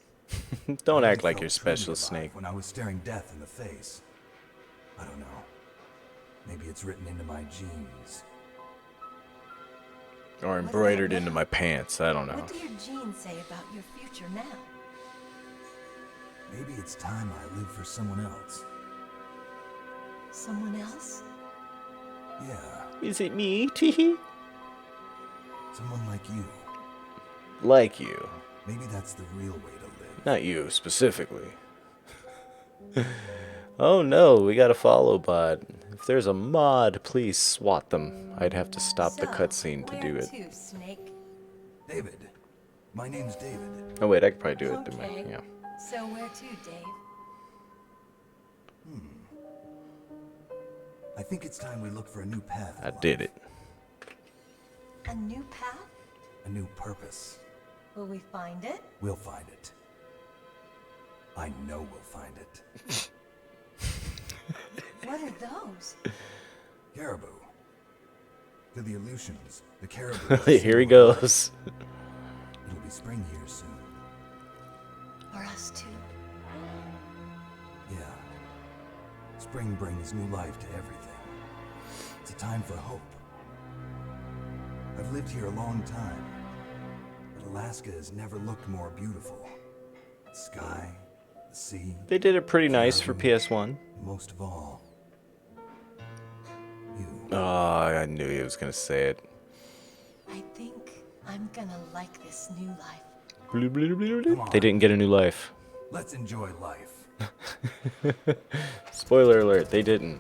Don't I act like felt you're truly special, alive Snake. When I was staring death in the face. I don't know. Maybe it's written into my genes. Or embroidered into my pants, I don't know. What do your genes say about your future now? Maybe it's time I live for someone else. Someone else? Yeah. Is it me, Teehee? Someone like you. Like you. Maybe that's the real way to live. Not you, specifically. Oh no, we got a follow bot. If there's a mod, please swat them. I'd have to stop the cutscene to do it. Where to, Snake? David. My name's David. Oh wait, I could probably do it. through my, Okay. yeah. So where to, Dave? I think it's time we look for a new path. I did it. A new path? A new purpose. Will we find it? We'll find it. I know we'll find it. What are those? Caribou. To the Aleutians, the caribou. Here he goes. It'll be spring here soon. For us too. Yeah. Spring brings new life to everything. It's a time for hope. I've lived here a long time, but Alaska has never looked more beautiful. The sky, the sea. They did it pretty nice for PS1. Most of all, Oh, I knew he was gonna say it. I think I'm gonna like this new life. Blue, blue, blue, blue. They didn't get a new life. let's enjoy life. Spoiler alert, they didn't.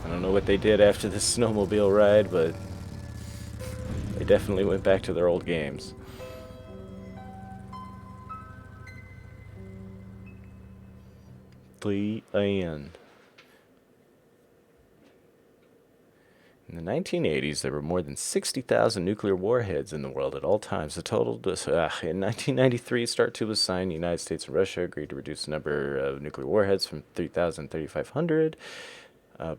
I don't know what they did after this snowmobile ride, but they definitely went back to their old games. The end. In the 1980s, there were more than 60,000 nuclear warheads in the world at all times. The total in 1993, START 2 was signed. The United States and Russia agreed to reduce the number of nuclear warheads from 3,000 to 3,500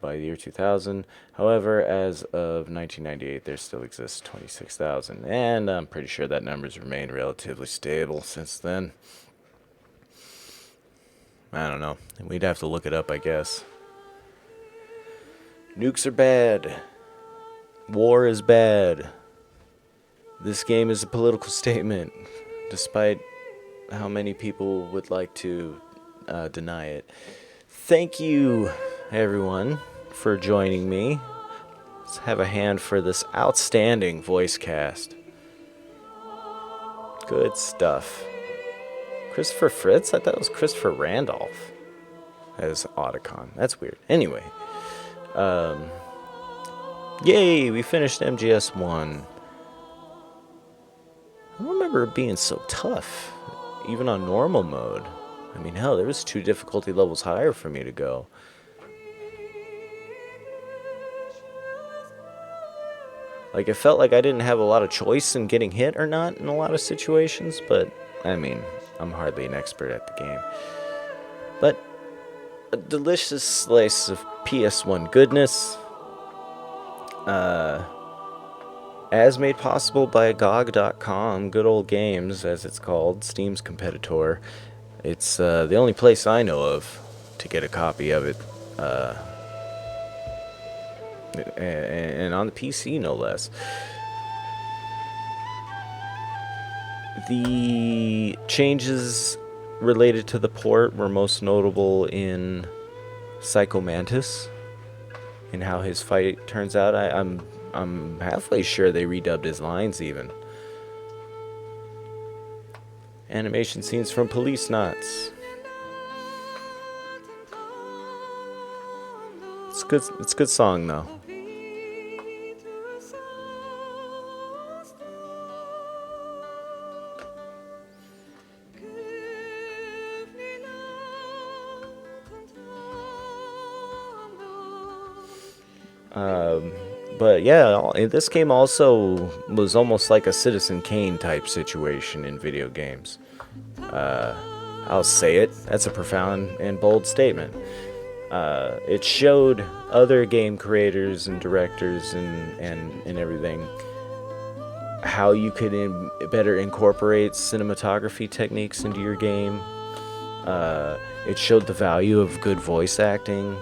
by the year 2000. However, as of 1998, there still exists 26,000, and I'm pretty sure that number's remained relatively stable since then. I don't know. We'd have to look it up, I guess. Nukes are bad. War is bad. This game is a political statement, despite how many people would like to deny it. Thank you, everyone, for joining me. Let's have a hand for this outstanding voice cast. Good stuff. Christopher Fritz? I thought it was Christopher Randolph as Otacon. That's weird. Anyway. Yay, we finished MGS1. I don't remember it being so tough, even on normal mode. I mean, hell, there was 2 difficulty levels higher for me to go. Like, it felt like I didn't have a lot of choice in getting hit or not in a lot of situations, but, I mean, I'm hardly an expert at the game. But a delicious slice of PS1 goodness, as made possible by GOG.com, Good Old Games, as it's called, Steam's competitor. It's the only place I know of to get a copy of it, and on the PC, no less. The changes related to the port were most notable in Psycho Mantis and how his fight turns out. I'm halfway sure they redubbed his lines even. Animation scenes from Police Knots. It's a good song though. But yeah, this game also was almost like a Citizen Kane type situation in video games. I'll say it. That's a profound and bold statement. It showed other game creators and directors and everything how you could better incorporate cinematography techniques into your game. It showed the value of good voice acting.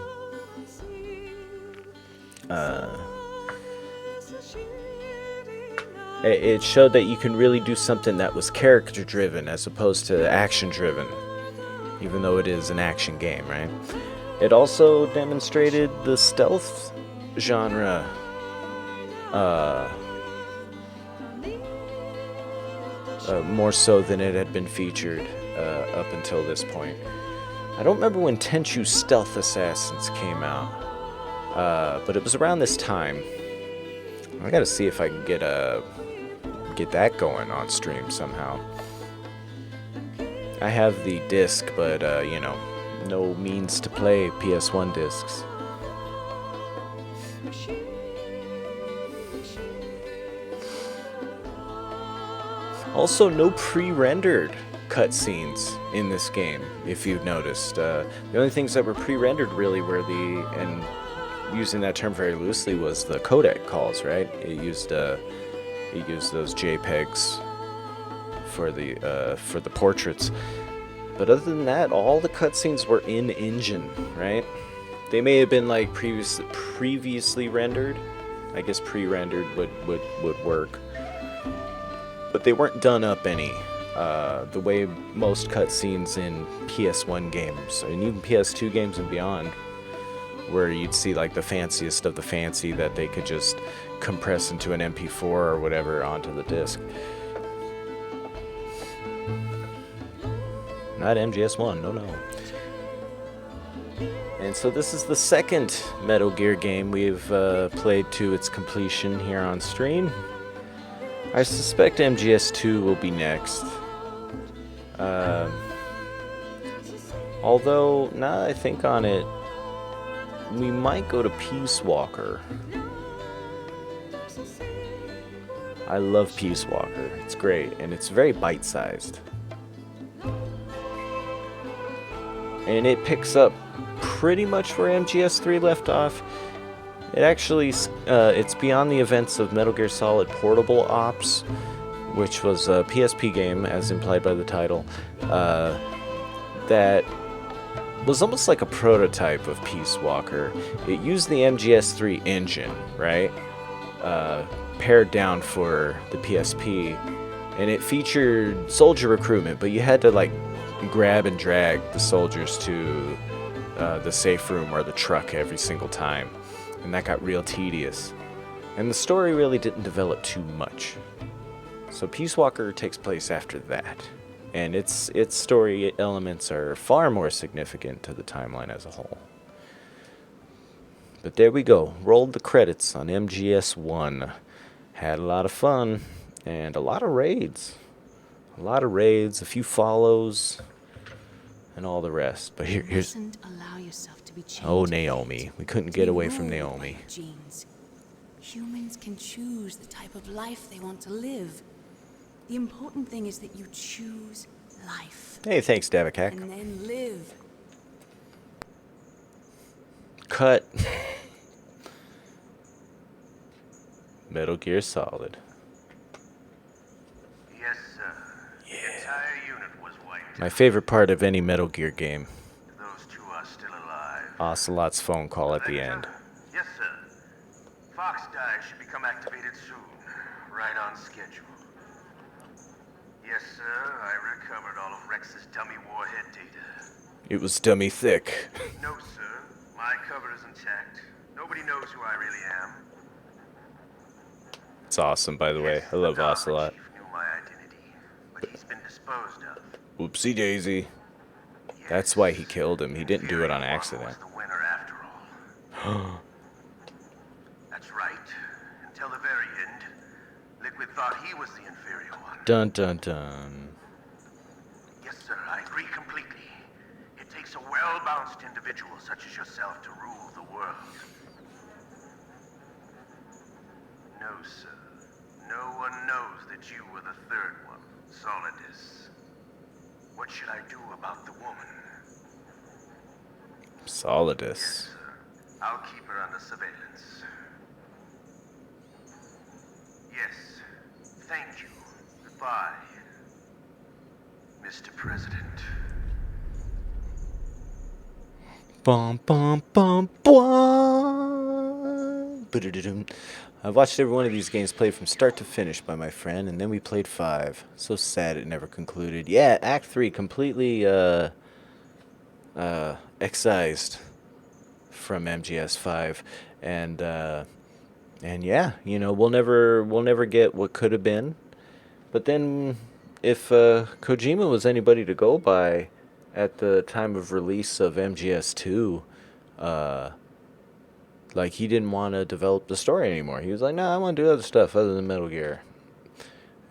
It showed that you can really do something that was character driven as opposed to action driven, even though it is an action game, right? It also demonstrated the stealth genre more so than it had been featured up until this point. I don't remember when Tenchu Stealth Assassins came out, but it was around this time. I gotta see if I can get that going on stream somehow. I have the disc, but you know, no means to play PS1 discs. Also, no pre-rendered cutscenes in this game, if you've noticed. The only things that were pre-rendered really were and using that term very loosely, was the codec calls, right? It used those JPEGs for the portraits. But other than that, all the cutscenes were in engine, right? They may have been like previously rendered. I guess pre-rendered would work. But they weren't done up any. The way most cutscenes in PS1 games, and even PS2 games and beyond, where you'd see like the fanciest of the fancy that they could just compress into an MP4 or whatever onto the disc. Not MGS1, no. And so this is the second Metal Gear game we've played to its completion here on stream. I suspect MGS2 will be next. Although, now that I think on it, we might go to Peace Walker. I love Peace Walker. It's great, and it's very bite-sized. And it picks up pretty much where MGS3 left off. It actually, it's beyond the events of Metal Gear Solid Portable Ops, which was a PSP game, as implied by the title, that was almost like a prototype of Peace Walker. It used the MGS3 engine, right? Pared down for the PSP, and it featured soldier recruitment, but you had to like grab and drag the soldiers to the safe room or the truck every single time, and that got real tedious. And the story really didn't develop too much. So Peace Walker takes place after that, and its story elements are far more significant to the timeline as a whole. But there we go. Rolled the credits on MGS1. Had a lot of fun and a lot of raids. A few follows, and all the rest. But here's... Allow yourself to be changed. Oh, Naomi. We couldn't get away from Naomi. Genes. Humans can choose the type of life they want to live. The important thing is that you choose life. Hey, thanks, Davakak. And then live. Cut. Metal Gear Solid. Yes, sir. The entire unit was wiped. My favorite part of any Metal Gear game. Those two are still alive. Ocelot's phone call at the end. Yes, sir. Fox Die should become activated soon. Right on schedule. Yes, sir. I recovered all of Rex's dummy warhead data. It was dummy thick. No, sir. My cover is intact. Nobody knows who I really am. It's awesome, by the way. I love Ocelot. Knew my identity, but he's been disposed of. Whoopsie daisy. That's why he killed him. He didn't do it on accident. The winner after all. That's right. Until the very end, Liquid thought he was the inferior one. Dun dun dun. Yes, sir. I agree completely. It takes a well-balanced individual such as yourself to rule the world. No, sir. No one knows that you were the third one, Solidus. What should I do about the woman? Solidus. Yes, sir. I'll keep her under surveillance. Yes. Thank you. Goodbye, Mr. President. Bum bum bum bum. Ba-da-da-dum. I've watched every one of these games played from start to finish by my friend, and then we played 5. So sad it never concluded. Yeah, Act 3 completely excised from MGS5, and yeah, you know, we'll never get what could have been. But then, if Kojima was anybody to go by at the time of release of MGS2, like, he didn't want to develop the story anymore. He was like, no, I want to do other stuff other than Metal Gear.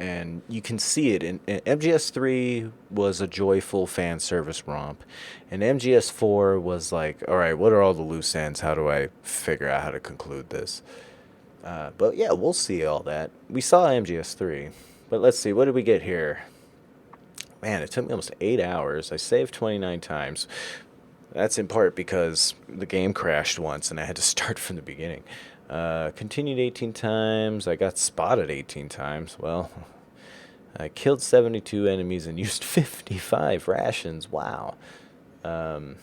And you can see it. In MGS3 was a joyful fan service romp. And MGS4 was like, all right, what are all the loose ends? How do I figure out how to conclude this? But yeah, we'll see all that. We saw MGS3. But let's see, what did we get here? Man, it took me almost 8 hours. I saved 29 times. That's in part because the game crashed once and I had to start from the beginning. Continued 18 times. I got spotted 18 times. Well, I killed 72 enemies and used 55 rations. Wow. That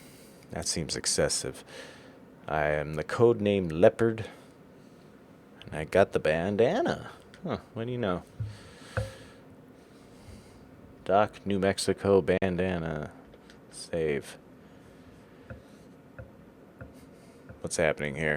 seems excessive. I am the codename Leopard. And I got the bandana. Huh, what do you know? Doc, New Mexico bandana. Save. What's happening here?